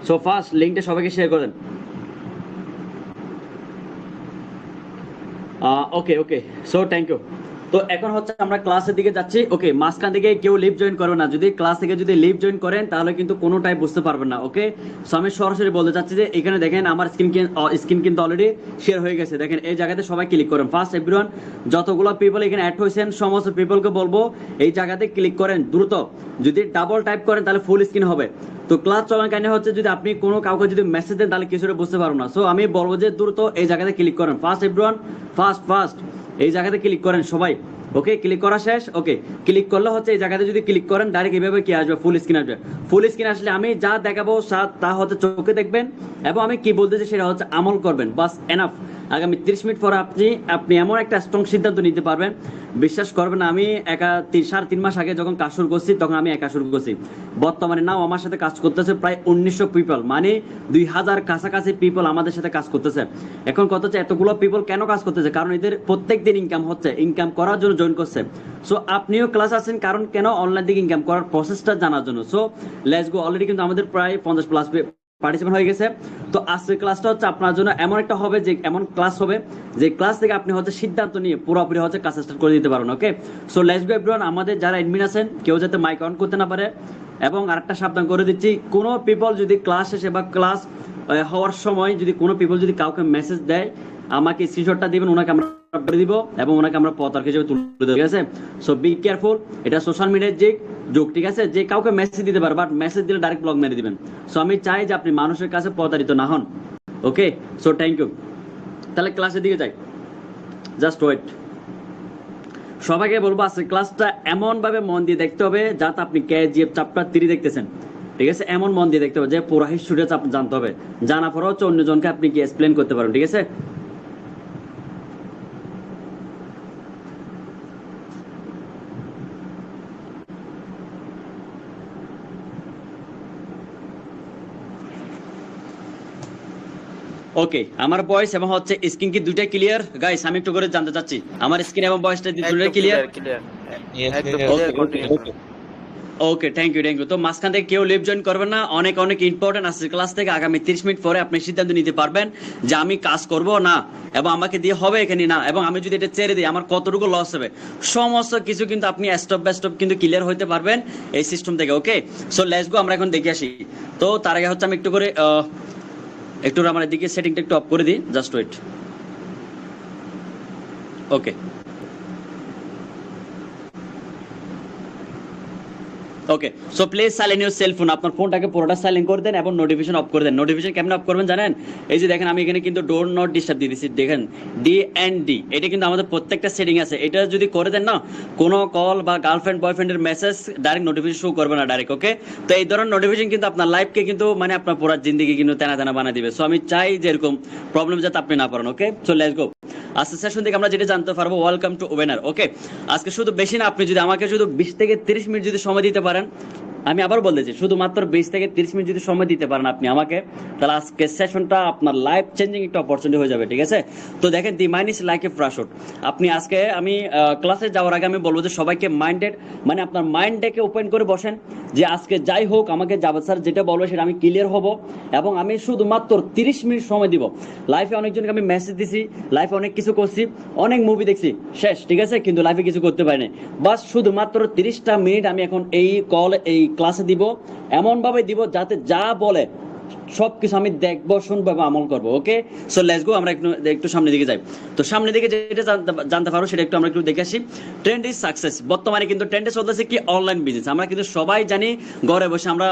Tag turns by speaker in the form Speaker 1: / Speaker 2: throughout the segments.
Speaker 1: So first লিঙ্কটা সবাইকে share করে দেন। ওকে ওকে, সো থ্যাংক ইউ। তো এখন হচ্ছে আমরা ক্লাসের দিকে যাচ্ছি। ওকে, মাঝখান থেকে কেউ লিভ জয়েন করবে না। যদি ক্লাস থেকে যদি লিভ জয়েন করেন তাহলে কিন্তু কোনোটাই বুঝতে পারবেন না। ওকে, সো আমি সরাসরি বলতে চাচ্ছি যে এখানে দেখেন আমার স্ক্রিন কিন্তু অলরেডি শেয়ার হয়ে গেছে। দেখেন এই জায়গাতে সবাই ক্লিক করেন। ফার্স্ট এভরিওয়ান, যতগুলো পিপল এখানে অ্যাড হয়েছেন সমস্ত পিপলকে বলবো এই জায়গাতে ক্লিক করেন দ্রুত। যদি ডাবল টাইপ করেন তাহলে ফুল স্ক্রিন হবে। তো ক্লাস চলাকালীন হচ্ছে যদি আপনি কোনো কাউকে যদি মেসেজ দেন তাহলে কিছুটা বুঝতে পারবো না। সো আমি বলবো যে দ্রুত এই জায়গাতে ক্লিক করেন। ফার্স্ট এভরিওয়ান, ফার্স্ট এই জায়গাতে ক্লিক করেন সবাই। ওকে, ক্লিক করা শেষ। ওকে, ক্লিক করলে হচ্ছে এই জায়গাতে যদি ক্লিক করেন ডাইরেক্ট এইভাবে কি আসবে, ফুল স্ক্রিন আসবে। ফুল স্ক্রিন আসলে আমি যা দেখাবো তা হচ্ছে চোখে দেখবেন এবং আমি কি বলতেছি সেটা হচ্ছে আমল করবেন, বাস এনাফ। আগামী 30 মিনিট পরে আপনি এমন একটা স্ট্রং সিদ্ধান্ত নিতে পারবেন, বিশ্বাস করবেন না। আমি 3.5 মাস আগে যখন কাজ শুরু করছি তখন আমি একা শুরু করছি। বর্তমানে নাও আমার সাথে কাজ করতেছে প্রায় 1900 পিপল, মানে 2000 কাছাকাছি পিপল আমাদের সাথে কাজ করতেছে। এখন কত হচ্ছে এতগুলো পিপল কেন কাজ করতেছে, কারণ এদের প্রত্যেক দিন ইনকাম হচ্ছে, ইনকাম করার জন্য জয়েন করছে। সো আপনিও ক্লাস আছেন কারণ কেন, অনলাইন থেকে ইনকাম করার প্রসেসটা জানার জন্য। So let's go. অলরেডি কিন্তু আমাদের প্রায় 50+ পার্টিসিপেন্ট হয়ে গেছে। তো আজকের ক্লাসটা হচ্ছে আপনার জন্য এমন একটা হবে যে এমন ক্লাস হবে যে ক্লাস থেকে আপনি হচ্ছে সিদ্ধান্ত নিয়ে পুরোপুরি হচ্ছে কাজ স্টার্ট করে দিতে পারেন। ওকে, সো লেটস গো এভরিওয়ান। আমাদের যারা অ্যাডমিন আছেন কেউ যাতে মাইক অন করতে না পারে। এবং আরেকটা সাবধান করে দিচ্ছি, কোনো পিপল যদি ক্লাস শেষে বা ক্লাস হওয়ার সময় যদি কোনো পিপল যদি কাউকে মেসেজ দেয় আমাকে স্ক্রিনশটটা দিবেন, ওনাকে আমরা করে দিব এবং ওনাকে আমরা পতাকা হিসেবে তুলে দেব, ঠিক আছে? সো বি কেয়ারফুল, এটা সোশ্যাল মিডিয়ার যোগ, ঠিক আছে? যে কাউকে মেসেজ দিতে পারে বাট মেসেজ দিলে ডাইরেক্ট ব্লক মেরে দিবেন। সো আমি চাই যে আপনি মানুষের কাছে প্রতারিত না হন। ওকে, সো থ্যাংক ইউ। তাহলে ক্লাসের দিকে যাই, জাস্ট ওয়েট। সবাইকে বলবো আজকে ক্লাসটা এমন ভাবে মন দিয়ে দেখতে হবে যাতে আপনি কেজিএফ চ্যাপ্টার 3 দেখতেছেন, ঠিক আছে? এমন মন দিয়ে দেখতে হবে যে পুরো হিস্ট্রিটা জানতে হবে, জানা পরে হচ্ছে অন্যজনকে আপনি কি এক্সপ্লেন করতে পারেন, ঠিক আছে? ওকে, আমার ভয়েস এবং হচ্ছে স্ক্রিন কি দুইটাই ক্লিয়ার গাইস? আমি একটু করে জানতে চাচ্ছি আমার স্ক্রিন এবং ভয়েসটা দুটোই ক্লিয়ার? Okay, thank you. তো মাঝখান থেকে কেউ লিভ জয়েন করবেন না, অনেক অনেক ইম্পর্টেন্ট আছে ক্লাস থেকে। আগামী 30 মিনিট পরে আপনি সিদ্ধান্ত নিতে পারবেন যে আমি কাজ করব না এবং আমাকে দিয়ে হবে এখানে না, এবং আমি যদি এটা ছেড়ে দিই আমার কতটুকু লস হবে, সমস্ত কিছু কিন্তু আপনি স্টেপ বাই স্টেপ কিন্তু ক্লিয়ার হতে পারবেন এই সিস্টেম থেকে। ওকে, সো লেটস গো, আমরা এখন দেখে আসি। তো তার আগে হচ্ছে আমি একটু করে আমার এদিকে সেটিংটা একটু অফ করে দিই, just wait. Okay, okay, so please silent your cell phone. আপনার ফোনটাকে পুরোটা সাইলেন্ট করে দেন এবং নোটিফিকেশন অফ করে দেন। নোটিফিকেশন কেমন অফ করবেন জানেন? এই যে দেখেন আমি এখানে কিন্তু ডোন্ট নট ডিস্টার্ব দিয়ে দিচ্ছি, দেখেন DND, এটা কিন্তু আমাদের প্রত্যেকটা সেটিং আছে। এটা যদি করে দেন না, কোনো কল বা গার্লফ্রেন্ড বয়ফ্রেন্ডের মেসেজ ডাইরেক্ট নোটিফিকেশন শো করবে না ডাইরেক্ট। ওকে, তো এই ধরনের নোটিফিকেশন কিন্তু আপনার লাইফকে কিন্তু মানে আপনার পুরো জিন্দগি কিন্তু তেনা তেনা বানিয়ে দিবে। সো আমি চাই যে এরকম প্রবলেম যাতে আপনি না পড়েন। ওকে, সো লেটস গো। আজকে সেশন থেকে আমরা যেটা জানতে পারবো, ওয়েলকাম টু ওয়েনার। ওকে, আজকে শুধু বেশি না, আপনি যদি আমাকে শুধু 20 থেকে 30 মিনিট যদি সময় দিতে পারেন, আমি আবার বলতেছি শুধুমাত্র 20 থেকে 30 মিনিট যদি সময় দিতে পারেন আপনি আমাকে, তাহলে আজকের সেশনটা আপনার লাইফ চেঞ্জিং একটা অপরচুনিটি হয়ে যাবে, ঠিক আছে? তো দেখেন, দি mind is like a parachute. আপনি আজকে আমি ক্লাসে যাওয়ার আগে আমি বলবো যে সবাইকে মাইন্ডেড, মানে আপনার মাইন্ডটাকে ওপেন করে বসেন যে আজকে যাই হোক আমাকে জাভেদ স্যার যেটা বলবে সেটা আমি ক্লিয়ার হব এবং আমি শুধুমাত্র 30 মিনিট সময় দিব। লাইফে অনেকজনকে আমি মেসেজ দিছি, লাইফে অনেক কিছু করছি, অনেক মুভি দেখছি, শেষ, ঠিক আছে? কিন্তু লাইফে কিছু করতে পারিনি। বাস শুধুমাত্র 30টা মিনিট আমি এখন এই ক্লাসে দিব, এমন ভাবে দিব যাতে যা বলে সবকিছু আমি দেখবো, শুনবো এবং আমল করবো। ওকে, সো লেটস গো, আমরা একটু সামনের দিকে যাই। তো সামনের দিকে যেটা জানতে পারবো সেটা একটু আমরা একটু দেখে আসি। Trend is success. বর্তমানে কিন্তু ট্রেন্ডে চলতেছে কি, অনলাইন বিজনেস। আমরা কিন্তু সবাই জানি ঘরে বসে আমরা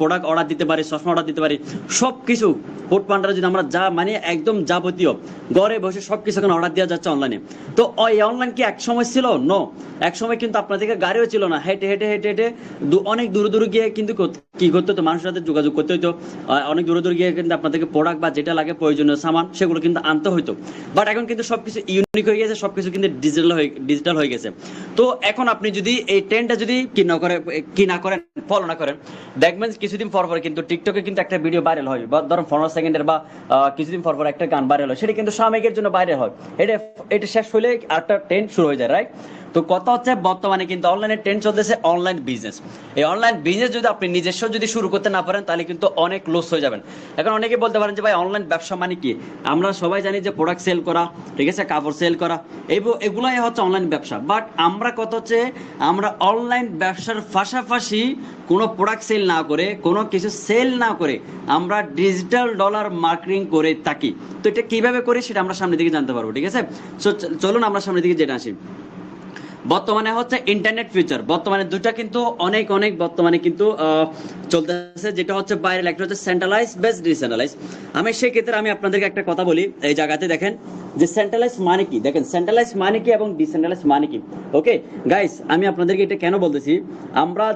Speaker 1: প্রোডাক্ট অর্ডার দিতে পারি, চশমা অর্ডার দিতে পারি, সবকিছু ফুড পান্ডারে যদি আমরা যা মানে একদম যাবতীয় ঘরে বসে সবকিছু এখন অর্ডার দেওয়া যাচ্ছে অনলাইনে। তো ওই অনলাইন কি এক সময় ছিল? নো, এক সময় কিন্তু আপনাদেরকে গাড়িও ছিল না, হেঁটে হেঁটে হেঁটে হেঁটে অনেক দূরে দূরে গিয়ে কিন্তু কি করতে হতো, মানুষের সাথে যোগাযোগ করতে হতো। অনেক দূরে দূরে গিয়ে কিন্তু আপনাদেরকে প্রোডাক্ট বা যেটা লাগে প্রয়োজনীয় সামান সেগুলো কিন্তু আনতে হতো। বাট এখন কিন্তু সবকিছু ইউনিক হয়ে গেছে, সবকিছু কিন্তু ডিজিটাল হয়ে গেছে। তো এখন আপনি যদি এই ট্রেন্ডটা যদি কি না করেন, ফলো না করেন, দেখবেন কিছুদিন পর পর কিন্তু টিকটকে কিন্তু একটা ভিডিও ভাইরাল হয়, বা ধরুন 15 সেকেন্ডের বা কিছুদিন পর পর একটা গান ভাইরাল হয়, সেটা কিন্তু সাময়িকের জন্য ভাইরাল হয়। এটা শেষ হলে আরেকটা ট্রেন্ড শুরু হয়ে যায়, রাইট? তো কথা হচ্ছে বর্তমানে কিন্তু অনলাইনে ট্রেন্ড চলতেছে অনলাইন বিজনেস। এই অনলাইন বিজনেস যদি আপনি নিজস্ব যদি শুরু করতে না পারেন তাহলে কিন্তু অনেক লস হয়ে যাবেন। এখন অনেকে বলতে পারেন যে ভাই অনলাইন ব্যবসা মানে কি? আমরা সবাই জানি যে প্রোডাক্ট সেল করা, ঠিক আছে, কাপড় সেল করা, এগুলাই হচ্ছে অনলাইন ব্যবসা। বাট আমরা কথা হচ্ছে আমরা অনলাইন ব্যবসার পাশাপাশি কোনো প্রোডাক্ট সেল না করে, কোনো কিছু সেল না করে আমরা ডিজিটাল ডলার মার্কেটিং করে থাকি। তো এটা কিভাবে করি সেটা আমরা সামনের দিকে জানতে পারবো, ঠিক আছে। সো চলুন আমরা সামনের দিকে যেটা আসি। বর্তমানে হচ্ছে ইন্টারনেট ফিউচার, বর্তমানে দুটা কিন্তু অনেক অনেক বর্তমানে কিন্তু চলতেছে, যেটা হচ্ছে বাইরে একটা হচ্ছে সেন্ট্রালাইজ বেস ডিসেন্ট্রালাইজ। আমি সেই ক্ষেত্রে আমি আপনাদেরকে একটা কথা বলি, এই জায়গাতে দেখেন যে সেন্ট্রালাইজ মানে কি, দেখেন সেন্ট্রালাইজ মানে কি এবং ডিসেন্ট্রালাইজ মানে কি। ওকে গাইস, আমি আপনাদেরকে এটা কেন বলতেছি, আমরা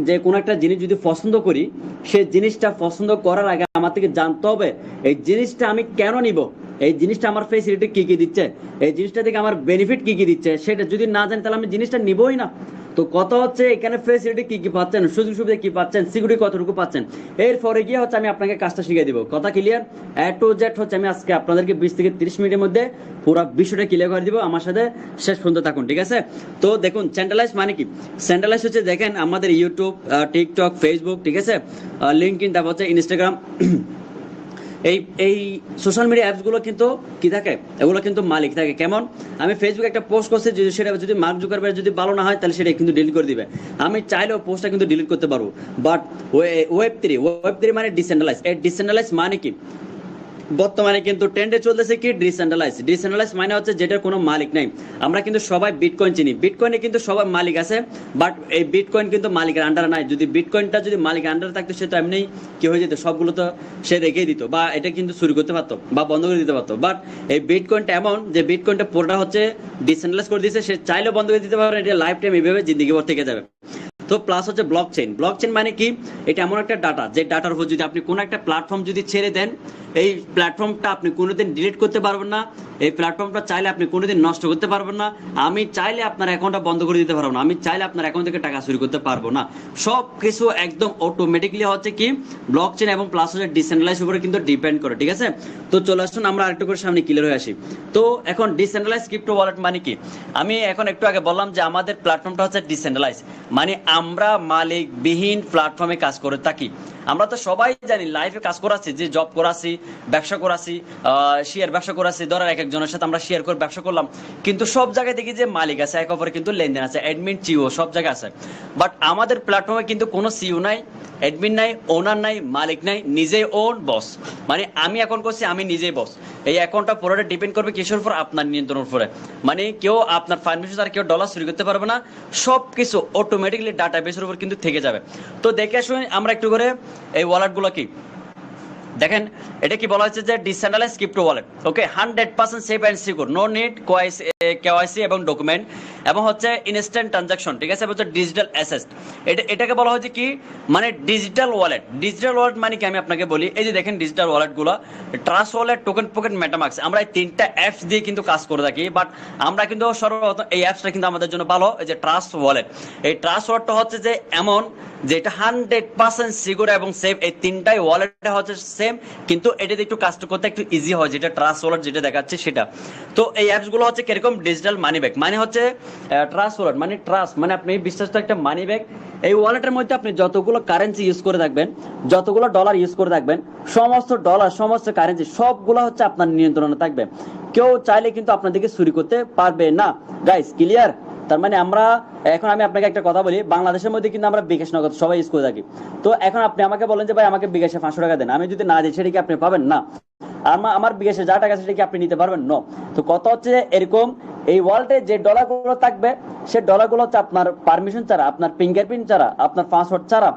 Speaker 1: যে কোনো একটা জিনিস যদি পছন্দ করি, সেই জিনিসটা পছন্দ করার আগে আমার থেকে জানতে হবে এই জিনিসটা আমি কেন নিব, এই জিনিসটা আমার ফেসিলিটি কি কি দিচ্ছে, এই জিনিসটা থেকে আমার বেনিফিট কি কি দিচ্ছে, সেটা যদি না জানি তাহলে আমি জিনিসটা নিবই না। তো কথা হচ্ছে এখানে ফেসিলিটি কি কি পাচ্ছেন, সুযোগ সুবিধা কি পাচ্ছেন, সিকিউরিটি কতটুকু পাচ্ছেন, এরপরে গিয়ে হচ্ছে আমি আপনাকে কাজটা শিখিয়ে দিব। কথা ক্লিয়ার? এ টু জেড হচ্ছে আমি আজকে আপনাদেরকে 20 থেকে 30 মিনিটের মধ্যে পুরো বিষয়টা ক্লিয়ার করে দিব। আমার সাথে শেষ পর্যন্ত থাকুন, ঠিক আছে। তো দেখুন সেন্ট্রালাইজ মানে কি। সেন্ট্রালাইজ হচ্ছে দেখেন আমাদের ইউটিউব, টিকটক, ফেসবুক, ঠিক আছে, লিঙ্কডইন, তারপর হচ্ছে ইনস্টাগ্রাম, এই সোশ্যাল মিডিয়া অ্যাপস গুলো কিন্তু কি থাকে, এগুলো কিন্তু মালিক থাকে। কেমন? আমি ফেসবুকে একটা পোস্ট করছি, যদি সেটা যদি মার্ক জুকারবার্গ যদি ভালো না হয় তাহলে সেটা কিন্তু ডিলিট করে দিবে। আমি চাইলেও পোস্টটা কিন্তু ডিলিট করতে পারবো। বাট ওয়েব 3 মানে ডিসেন্ট্রালাইজ। এই ডিসেন্ট্রালাইজ মানে কি? বর্তমানে কিন্তু ট্রেন্ডে চলতেছে কি ডিসেন্ট্রালাইজ মানে হচ্ছে যেটার কোনো মালিক নাই। আমরা কিন্তু সবাই বিটকয়েন চিনি, বিটকয়েনে কিন্তু সবার মালিক আছে, বাট এই বিটকয়েন কিন্তু মালিকের আন্ডারে নাই। যদি বিটকয়েনটা যদি মালিকের আন্ডারে থাকতো সে তো এমনি কি হয়ে যেত, সবগুলো তো সে রেখেই দিত, বা এটা কিন্তু চুরি করতে পারতো বা বন্ধ করে দিতে পারতো। বাট এই বিটকয়েনটা এমন যে বিটকয়েনটা পুরোটা হচ্ছে ডিসেন্ট্রালাইজ করে দিয়েছে, সে চাইলেও বন্ধ করে দিতে পারবে, এটা লাইফ টাইম এইভাবে জিন্দিগি ভর থেকে যাবে। তো প্লাস হচ্ছে ব্লকচেইন মানে কি? এটা এমন একটা ডাটা, যে ডাটার উপর যদি আপনি কোনো একটা প্ল্যাটফর্ম যদি ছেড়ে দেন, এই প্ল্যাটফর্মটা আপনি কোনোদিন ডিলিট করতে পারবেন না, এই প্ল্যাটফর্মটা চাইলে আপনি কোনোদিন নষ্ট করতে পারবেন না, আমি চাইলে আপনার অ্যাকাউন্টটা বন্ধ করে দিতে পারবো না, আমি চাইলে আপনার অ্যাকাউন্ট থেকে টাকা চুরি করতে পারবো না। সব কিছু একদম অটোমেটিকলি হচ্ছে কি ব্লকচেইন এবং প্লাস হচ্ছে ডিসেন্ট্রালাইজ উপরে কিন্তু ডিপেন্ড করে, ঠিক আছে। তো চলে আসুন আমরা আরেকটু করে সামনে ক্লিয়ার হয়ে আসি। তো এখন ডিসেন্ট্রালাইজ ক্রিপ্টো ওয়ালেট মানে কি? আমি এখন একটু আগে বললাম যে আমাদের প্ল্যাটফর্মটা হচ্ছে ডিসেন্ট্রালাইজ, মানে আমরা মালিকবিহীন প্ল্যাটফর্মে কাজ করে থাকি। আমরা তো সবাই জানি লাইফে কাজ করাচ্ছি, যে জব করাচ্ছি, ব্যবসা করাচ্ছি, শেয়ার ব্যবসা করাচ্ছি, ধরো এক একজনের সাথে আমরা শেয়ার করে ব্যবসা করলাম, কিন্তু সব জায়গায় দেখি যে মালিক আছে, এক অপরে কিন্তু লেনদেন আছে, অ্যাডমিন, সিইও সব জায়গায় আছে। বাট আমাদের প্ল্যাটফর্মে কিন্তু কোনো সিইও নাই, অ্যাডমিন নাই, ওনার নাই, মালিক নাই, নিজেই ওন বস। মানে আমি এখন করছি, আমি নিজেই বস। এই অ্যাকাউন্টটা পুরোটা ডিপেন্ড করবে কিসের উপর? আপনার নিয়ন্ত্রণের উপরে। মানে কেউ আপনার ফাইন্যান্স আর কেউ ডলার চুরি করতে পারবে না, সব কিছু অটোমেটিকলি ডাটা বেসের উপর কিন্তু থেকে যাবে। তো দেখে আসুন আমরা একটু করে এই ওয়ালেটগুলো কি দেখেন। এটা কি বলা হচ্ছে যে decentralize crypto wallet. Okay, 100% safe and secure, no need KYC এবং ডকুমেন্ট, এবং হচ্ছে ইনস্ট্যান্ট ট্রানজাকশন, ঠিক আছে, হচ্ছে ডিজিটাল অ্যাসেট। এটাকে বলা হচ্ছে কি, মানে ডিজিটাল ওয়ালেট। ডিজিটাল ওয়ালেট মানে কি আমি আপনাকে বলি, এই যে দেখেন ডিজিটাল ওয়ালেটগুলো, trust wallet, token pocket, MetaMask, আমরা এই তিনটা অ্যাপস দিয়ে কিন্তু কাজ করে থাকি। বাট আমরা কিন্তু সর্বপ্রথম এই অ্যাপসটা কিন্তু আমাদের জন্য ভালো, এই যে ট্রাস্ট ওয়ালেট। এই ট্রাস্ট ওয়ালেটটা হচ্ছে যে এমন যে এটা 100% সিকিউর এবং সেফ। এই তিনটাই ওয়ালেটটা হচ্ছে সেম, কিন্তু এটাতে একটু কাজ করতে একটু ইজি হয়, যেটা ট্রাস্ট ওয়ালেট যেটা দেখাচ্ছে সেটা। তো এই অ্যাপসগুলো হচ্ছে কিরকম? ডিজিটাল মানি ব্যাগ, মানে হচ্ছে ট্রাস্ট ওয়ালেট মানে ট্রাস্ট, মানে আপনি বিশ্বাসটা একটা মানি ব্যাগ। এই ওয়ালেটের মধ্যে আপনি যতগুলো কারেন্সি ইউজ করে থাকবেন, যতগুলো ডলার ইউজ করে থাকবেন, সমস্ত ডলার, সমস্ত কারেন্সি সবগুলো হচ্ছে আপনার নিয়ন্ত্রণে থাকবে। কেউ চাইলে কিন্তু আপনাদেরকে চুরি করতে পারবে না। Guys clear? তার মানে আমরা এখন আমি আপনাকে একটা কথা বলি, বাংলাদেশের মধ্যে কিন্তু আমরা বিকাশ নগদ সবাই ইউজ করে থাকি। তো এখন আপনি আমাকে বলেন যে ভাই আমাকে বিকাশে 500 টাকা দেন, আমি যদি না দিই সেটা কি আপনি পাবেন? না। আমার বিকাশে যা টাকা সেটা কি আপনি নিতে পারবেন? না। তো কথা হচ্ছে এরকম, এই ওয়ালেটে যে ডলারগুলো থাকবে, সে ডলারগুলো হচ্ছে আপনার পারমিশন ছাড়া, আপনার ফিঙ্গারপ্রিন্ট ছাড়া, আপনার পাসওয়ার্ড ছাড়া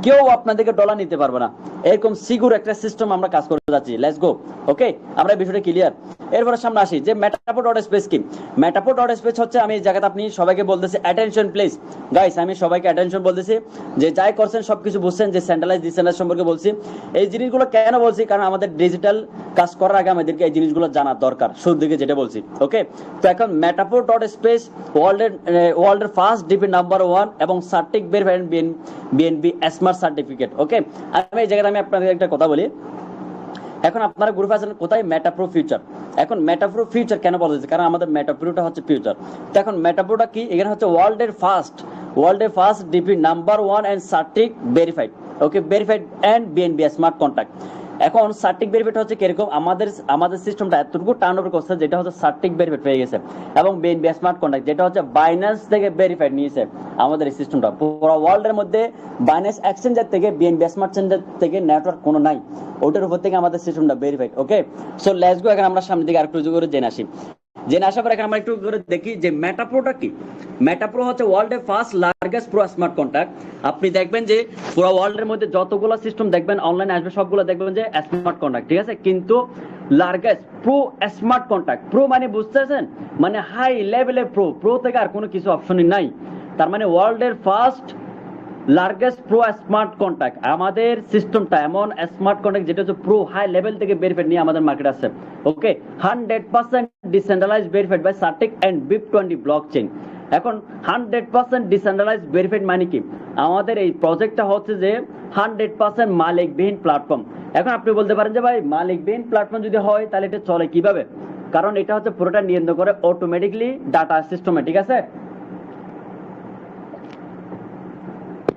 Speaker 1: কেউ আপনাদেরকে ডলার নিতে পারবে না। এরকম সিকিউর একটা সিস্টেম আমরা কাজ করে যাচ্ছি। Let's go. ওকে, আমরা বিষয়টা ক্লিয়ার। এরপরে সামনে আসি যে মেটাপো.স্পেস কি। মেটাপো.স্পেস হচ্ছে, আমি এই জায়গাতে আপনি সবাইকে বলতেছি অ্যাটেনশন প্লিজ গাইস, আমি সবাইকে অ্যাটেনশন বলতেছি, যে যাই করছেন সবকিছু বুঝছেন, যে সেন্ট্রালাইজ ডিসেন্ট্রালাইজ সম্পর্কে বলছি। এই জিনিসগুলো কেন বলছি? কারণ আমাদের ডিজিটাল কাজ করার আগে আমাদেরকে এই জিনিসগুলো জানা দরকার, শুরুর দিকে যেটা বলছি। ওকে, তো এখন মেটাপো.স্পেস ওয়ার্ল্ডের ফার্স্ট ডিপি নাম্বার 1 এবং সার্টিক ভেরিফাইড বিএনবি স্মার্ট সার্টিফিকেট। ওকে, আমি এই জায়গায় আমি আপনাদের একটা কথা বলি, এখন আপনারা গ্রুপে আছেন কোথায়, মেটাপ্রো ফিউচার। এখন মেটাপ্রো ফিউচার কেন বলা হয়েছে, কারণ আমাদের মেটাপ্রোটা হচ্ছে ফিউচার। তো এখন মেটাপ্রোটা কি, এখানে হচ্ছে ওয়ার্ল্ডের first DP number 1 and Certik verified, okay, verified and BNB smart contract. এখন সার্টিক ভেরিফাইড হচ্ছে কিরকম, আমাদের সিস্টেমটা এতটুকু টার্নওভার করছে, যেটা হচ্ছে সার্টিক ভেরিফাইড হয়ে গেছে, এবং বিএনবি স্মার্ট কন্ট্রাক্ট যেটা হচ্ছে বাইন্যান্স থেকে ভেরিফাইড নিয়েছে আমাদের এই সিস্টেমটা। পুরো ওয়ার্ল্ডের মধ্যে বাইন্যান্স এক্সচেঞ্জার থেকে বিএনবি স্মার্ট চেঞ্জার থেকে নেটওয়ার্ক কোনো নাই, ওটার উপর থেকে আমাদের সিস্টেমটা verified. Okay, so let's go, এখন আমরা সামনের দিকে আরেকটু করে জেনে আসি। জেনে আসার পর এখন আমরা একটু করে দেখি যে মেটাপ্রোটা কি। মেটাপ্রো হচ্ছে ওয়ার্ল্ডের first largest pro smart contract. আপনি দেখবেন যে পুরো ওয়ার্ল্ডের মধ্যে যতগুলো সিস্টেম দেখবেন অনলাইনে আসবে সবগুলো দেখবেন যে স্মার্ট কন্ট্রাক্ট, ঠিক আছে, কিন্তু largest pro smart contract, pro মানে বুঝতেছেন, মানে হাই লেভেলের প্রো থেকে আর কোনো কিছু অপশনই নাই। তার মানে ওয়ার্ল্ডের first largest pro smart contract, আমাদের সিস্টেমটা এমন স্মার্ট কন্ট্রাক্ট যেটা হচ্ছে প্রো হাই লেভেল থেকে ভেরিফাইড নিয়ে আমাদের মার্কেট আছে। Okay, 100% decentralized verified by Certik and BIP20 blockchain. এখন 100% ডিসেন্ট্রালাইজড ভেরিফাইড মানে কি, আমাদের এই প্রজেক্টটা হচ্ছে যে 100% মালিকবিহীন প্ল্যাটফর্ম। এখন আপনি বলতে পারেন যে ভাই মালিকবিহীন প্ল্যাটফর্ম যদি হয় তাহলে এটা চলে কিভাবে, কারণ এটা হচ্ছে পুরোটা নিয়ন্ত্রণ করে অটোমেটিকলি ডাটা সিস্টেমে, ঠিক আছে।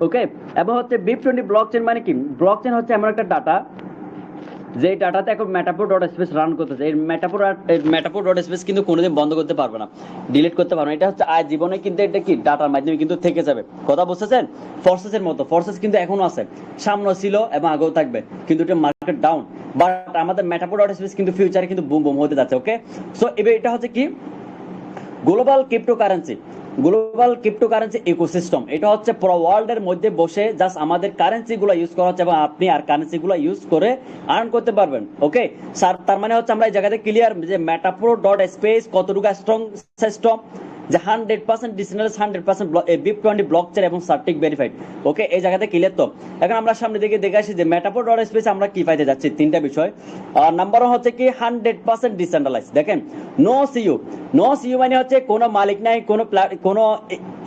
Speaker 1: ওকে, এবং হচ্ছে BIP20 ব্লকচেইন মানে কি, ব্লকচেইন হচ্ছে এমন একটা ডাটা যে ডাটাতে এখন মেটাপ্রো.স্পেস রান করতেছে। এই মেটাপ্রো.স্পেস কিন্তু কোনোদিন বন্ধ করতে পারবে না, ডিলিট করতে পারবে না। এটা হচ্ছে আজ জীবনে কিন্তু এটা কি ডাটার মাধ্যমে কিন্তু থেকে যাবে। কথা বুঝতেছেন, ফোর্সেসের মতো, ফোর্সেস কিন্তু এখনো আছে, সামনে ছিল এবং আগেও থাকবে, কিন্তু এটা মার্কেট ডাউন। বাট আমাদের মেটাপ্রো.স্পেস কিন্তু ফিউচারে কিন্তু বুম বুম হতে যাচ্ছে। ওকে, সো এবার এটা হচ্ছে কি গ্লোবাল ক্রিপ্টোকারেন্সি ইকোসিস্টেম। এটা হচ্ছে পুরো ওয়ার্ল্ডের মধ্যে বসে জাস্ট আমাদের কারেন্সি গুলো ইউজ করা হচ্ছে এবং আপনি আর কারেন্সি গুলো ইউজ করে আর্ন করতে পারবেন। ওকে স্যার, তার মানে হচ্ছে আমরা এই জায়গাতে ক্লিয়ার যে মেটাপ্রো.স্পেস কতটুকু স্ট্রং সিস্টেম, যে 100% ডিসেন্ট্রালাইজড, 100% BIP20 ব্লকচেইন এবং সার্টিক ভেরিফাইড। ওকে, এই জায়গাতে ক্লিয়ার। তো এখন আমরা সামনে দিকে দেখে আসি যে মেটাপ্রো.স্পেস আমরা কি পাইতে যাচ্ছি, তিনটা বিষয়। নাম্বার 1 হচ্ছে কি 100% ডিসেন্ট্রালাইজড। দেখেন, নো সিইও মানে হচ্ছে কোনো মালিক নাই, কোনো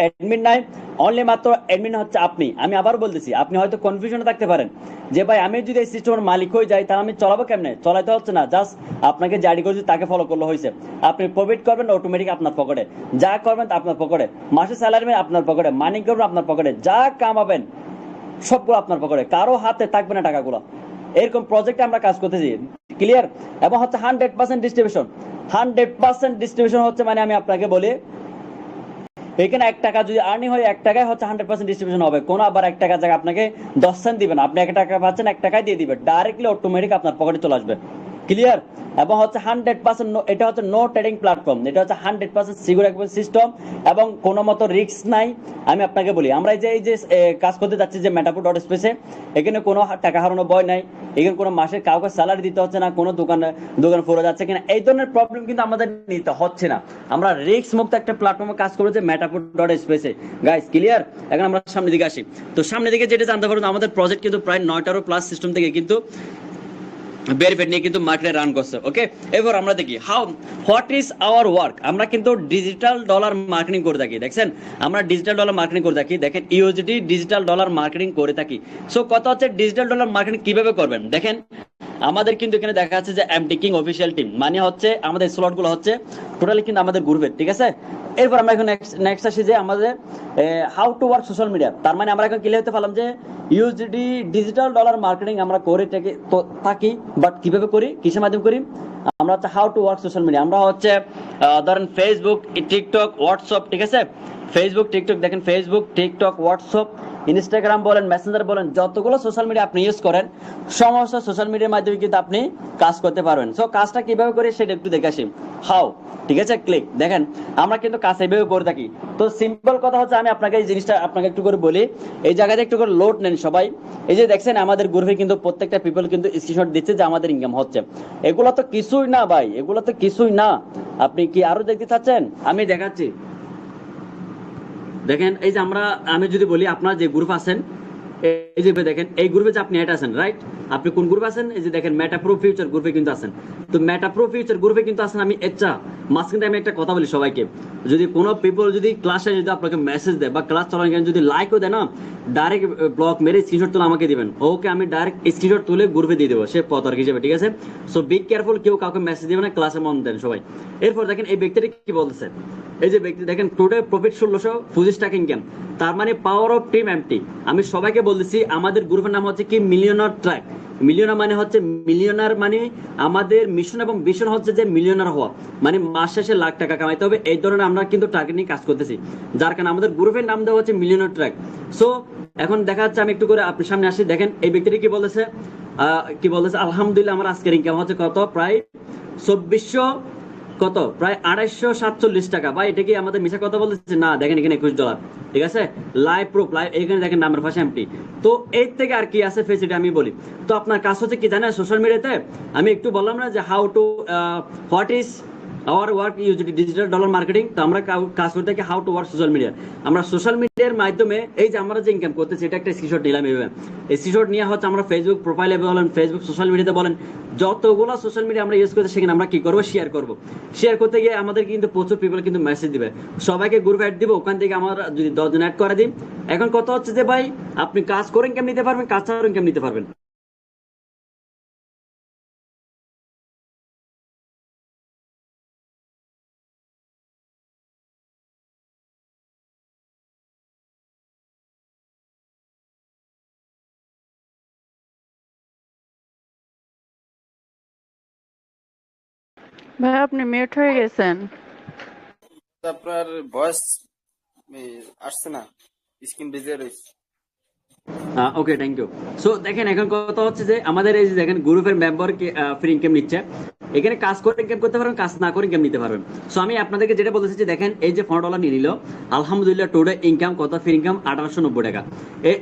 Speaker 1: অ্যাডমিন নাই, অনলি মাত্র অ্যাডমিন হচ্ছে আপনি। আমি আবার বলতেছি, আপনি হয়তো কনফিউশনে থাকতে পারেন যে ভাই আমি যদি এই সিস্টেমের মালিক হয়ে যাই তাহলে আমি চালাবো কেমনে, চালাতে হচ্ছে না, জাস্ট আপনাকে জারি করছি তাকে ফলো করলে হয়েছে। আপনি প্রফিট করবেন অটোমেটিক আপনার পকেটে, যা করবেন আপনার পকেটে, মাসে স্যালারি আপনার পকেটে, মানি করবেন আপনার পকেটে, যা কামাবেন সবগুলো আপনার পকেটে, কারো হাতে থাকবে না টাকাগুলো। এরকম প্রজেক্টে আমরা কাজ করতেছি, ক্লিয়ার। এবং হচ্ছে 100% ডিস্ট্রিবিউশন। 100% ডিস্ট্রিবিউশন হচ্ছে মানে আমি আপনাকে বলি এখানে 1 টাকা যদি আর্নিং হয় 1 টাকায় হচ্ছে 100% ডিস্ট্রিবিউশন হবে। কোন আবার 1 টাকা জায়গায় আপনাকে 10 সেন্ট দিবেন, আপনি 1 টাকা পাচ্ছেন 1 টাকায় দিয়ে দিবে, ডাইরেক্টলি অটোমেটিক আপনার পকেটে চলে আসবে, ক্লিয়ার। এবং হচ্ছে 100% এটা হচ্ছে নো ট্রেডিং প্ল্যাটফর্ম, এটা হচ্ছে 100% সিকিউর একটা সিস্টেম এবং কোনো মতো রিস্ক নাই। আমি আপনাকে বলি, আমরা এই যে কাজ করতে যাচ্ছি যে মেটাপ্রো.স্পেসে, এখানে কোনো টাকা হারানোর ভয় নাই, এখানে কোনো মাসে কাউকে স্যালারি দিতে হচ্ছে না, কোনো দোকান পড়ে যাচ্ছে কিনা এই ধরনের প্রবলেম কিন্তু আমাদের নিতে হচ্ছে না। আমরা রিস্ক মুক্ত একটা প্ল্যাটফর্মে কাজ করেছি মেটাপ্রো.স্পেসে, গাইস, ক্লিয়ার। এখন আমরা সামনের দিকে আসি। তো সামনের দিকে যেটা জানতে পারবেন, আমাদের প্রজেক্ট কিন্তু প্রায় 9টারও প্লাস সিস্টেম থেকে কিন্তু ভেরিফাইড নিয়ে কিন্তু মার্কেটে রান করছে। ওকে, এবার আমরা দেখি হোয়াট ইজ আওয়ার ওয়ার্ক। আমরা কিন্তু ডিজিটাল ডলার মার্কেটিং করে থাকি, দেখছেন, আমরা ডিজিটাল ডলার মার্কেটিং করে থাকি। দেখেন, ইউএসডি ডিজিটাল ডলার মার্কেটিং করে থাকি। সো কথা হচ্ছে ডিজিটাল ডলার মার্কেটিং কিভাবে করবেন। দেখেন, আমাদের কিন্তু এখানে দেখা যাচ্ছে যে এমডি কিং অফিসিয়াল টিম মানে হচ্ছে আমাদের স্লট গুলো হচ্ছে টোটালি কিন্তু আমাদের গ্রুপের, ঠিক আছে। এরপর আমরা এখন নেক্সট আসি যে আমাদের how to work social media. তার মানে আমরা এখন ক্লিয়ার হতে পারলাম যে ইউএসডি ডিজিটাল ডলার মার্কেটিং আমরা করে থাকি, বাট কিভাবে করি, কিসের মাধ্যমে করি, আমরা হচ্ছে how to work social media. আমরা হচ্ছে ধরেন ফেসবুক, টিকটক, হোয়াটসঅ্যাপ, ঠিক আছে, ফেসবুক, টিকটক, দেখেন ফেসবুক, টিকটক, হোয়াটসঅ্যাপ, ইনস্টাগ্রাম বলেন, মেসেঞ্জার বলেন, যতগুলো সোশ্যাল মিডিয়া আপনি ইউজ করেন সমস্ত সোশ্যাল মিডিয়ার মাধ্যমে কিন্তু আপনি কাজ করতে পারবেন। সো কাজটা কিভাবে করি সেটা একটু দেখে আসি। হাউ, ঠিক আছে, ক্লিক। দেখেন, আমরা কিন্তু কাজ এইভাবে করে থাকি। তো সিম্পল কথা হচ্ছে, আমি আপনাকে এই জিনিসটা আপনাকে একটু করে বলি, এই জায়গাতে একটু করে লোড নেন সবাই। এই যে দেখছেন আমাদের গ্রুপে কিন্তু প্রত্যেকটা পিপল কিন্তু স্ক্রিনশট দিচ্ছে যে আমাদের ইনকাম হচ্ছে। এগুলো তো কিছুই না ভাই, এগুলো তো কিছুই না। আপনি কি আরো দেখতে চাচ্ছেন? আমি দেখাচ্ছি। দেখেন, এই যে আমি যদি বলি আপনারা যে গ্রুপ আছেন এই যে দেখেন এই গ্রুপে যে আপনি অ্যাড আছেন, রাইট? আপনি কোন গ্রুপে আছেন? এই যে দেখেন মেটা প্রো ফিউচার গ্রুপে কিন্তু আছেন। তো মেটা প্রো ফিউচার গ্রুপে কিন্তু আছেন। আমি আচ্ছা, মাঝখানে আমি একটা কথা বলি সবাইকে, যদি কোনো পিপল যদি ক্লাসে যদি আপনাকে মেসেজ দেয় বা ক্লাস চলাকালীন যদি লাইকও দেয় না, ডাইরেক্ট ব্লক মেরে স্ক্রিনশট তুলে আমাকে দিবেন, ওকে আমি ডাইরেক্ট স্ক্রিনশট তুলে গ্রুপে দিয়ে দেবো, সে পতর্ক হিসেবে, ঠিক আছে? সো বি কেয়ারফুল, কেউ কাউকে মেসেজ দিবে না, ক্লাসে মন দেন সবাই। এরপর দেখেন এই ব্যক্তিটি কি বলতেছে। এই যে ব্যক্তি দেখেন টুডে প্রফিট 1625 টাকা ইনকাম, তার মানে পাওয়ার অফ টিম এমটি। আমি সবাইকে বলতেছি আমাদের গ্রুপের নাম হচ্ছে কি মিলিয়নার ট্র্যাক। মিলিয়নার মানে হচ্ছে মিলিয়নার মানে আমাদের মিশন এবং ভিশন হচ্ছে যে মিলিয়নার হওয়া, মানে মাস শেষে লাখ টাকা কামাইতে হবে, এই ধরনের আমরা কিন্তু টার্গেট নিয়ে কাজ করতেছি, যার কারণে আমাদের গ্রুপের নাম দেওয়া হচ্ছে মিলিয়নার ট্র্যাক। সো এখন দেখা যাচ্ছে, আমি একটু করে আপনার সামনে আসি। দেখেন এই ব্যক্তিটি কি বলেছে, আলহামদুলিল্লাহ আমার আজকের ইনকাম হচ্ছে কত, প্রায় 2400, কত প্রায় 2847 টাকা। ভাই এটা কি আমাদের মিশা কথা বলতেছে? না, দেখেন এখানে $21, ঠিক আছে? লাইভ প্রুফ, লাইভ, এখানে দেখেন নামের পাশে এমটি। তো এই থেকে আর কি আছে ফেসিলিটি আমি বলি। তো আপনার কাজ হচ্ছে কি জানেন, সোশ্যাল মিডিয়াতে আমি একটু বললাম না যে how to what is our work use digital dollar marketing. তো আমরা কাজ করতে থাকি how to work social media. আমরা সোশ্যাল মিডিয়ার মাধ্যমে এই যে আমরা যে ইনকাম করতেছি, এটা একটা স্ক্রিনশট নিলাম এইভাবে। এই স্ক্রিনশট নিয়ে হচ্ছে আমরা ফেসবুক প্রোফাইলে বলেন, ফেসবুক সোশ্যাল মিডিয়াতে বলেন, যতগুলো সোশ্যাল মিডিয়া আমরা ইউজ করতে, সেখানে আমরা কি করবো, শেয়ার করবো। শেয়ার করতে গিয়ে আমাদের কিন্তু প্রচুর পিপল কিন্তু মেসেজ দিবে, সবাইকে গ্রুপ অ্যাড দিব, ওখান থেকে আমরা যদি 10 জন অ্যাড করে দিই। এখন কথা হচ্ছে যে ভাই আপনি কাজ করে ইনকাম নিতে পারবেন, কাজ ছাড়াও ইনকাম নিতে পারবেন।
Speaker 2: ভাই আপনি মিউট হয়ে গেছেন।
Speaker 3: আপনার ভয়েস আসছে না, স্ক্রিন ভিজে রয়েছে।
Speaker 1: ওকে, থ্যাংক ইউ। সো দেখেন এখন কথা হচ্ছে যে আমাদের এই যে দেখেন গ্রুপের মেম্বার ফ্রি ইনকাম নিচ্ছে, এখানে কাজ করে ইনকাম করতে পারবেন, কাজ না করে ইনকাম নিতে পারবেন। সো আমি আপনাদেরকে যেটা বলতেছি যে দেখেন এই যে $15 নিয়ে নিল, আলহামদুলিল্লাহ টুডে ইনকাম কত, ফ্রি ইনকাম 1890 টাকা।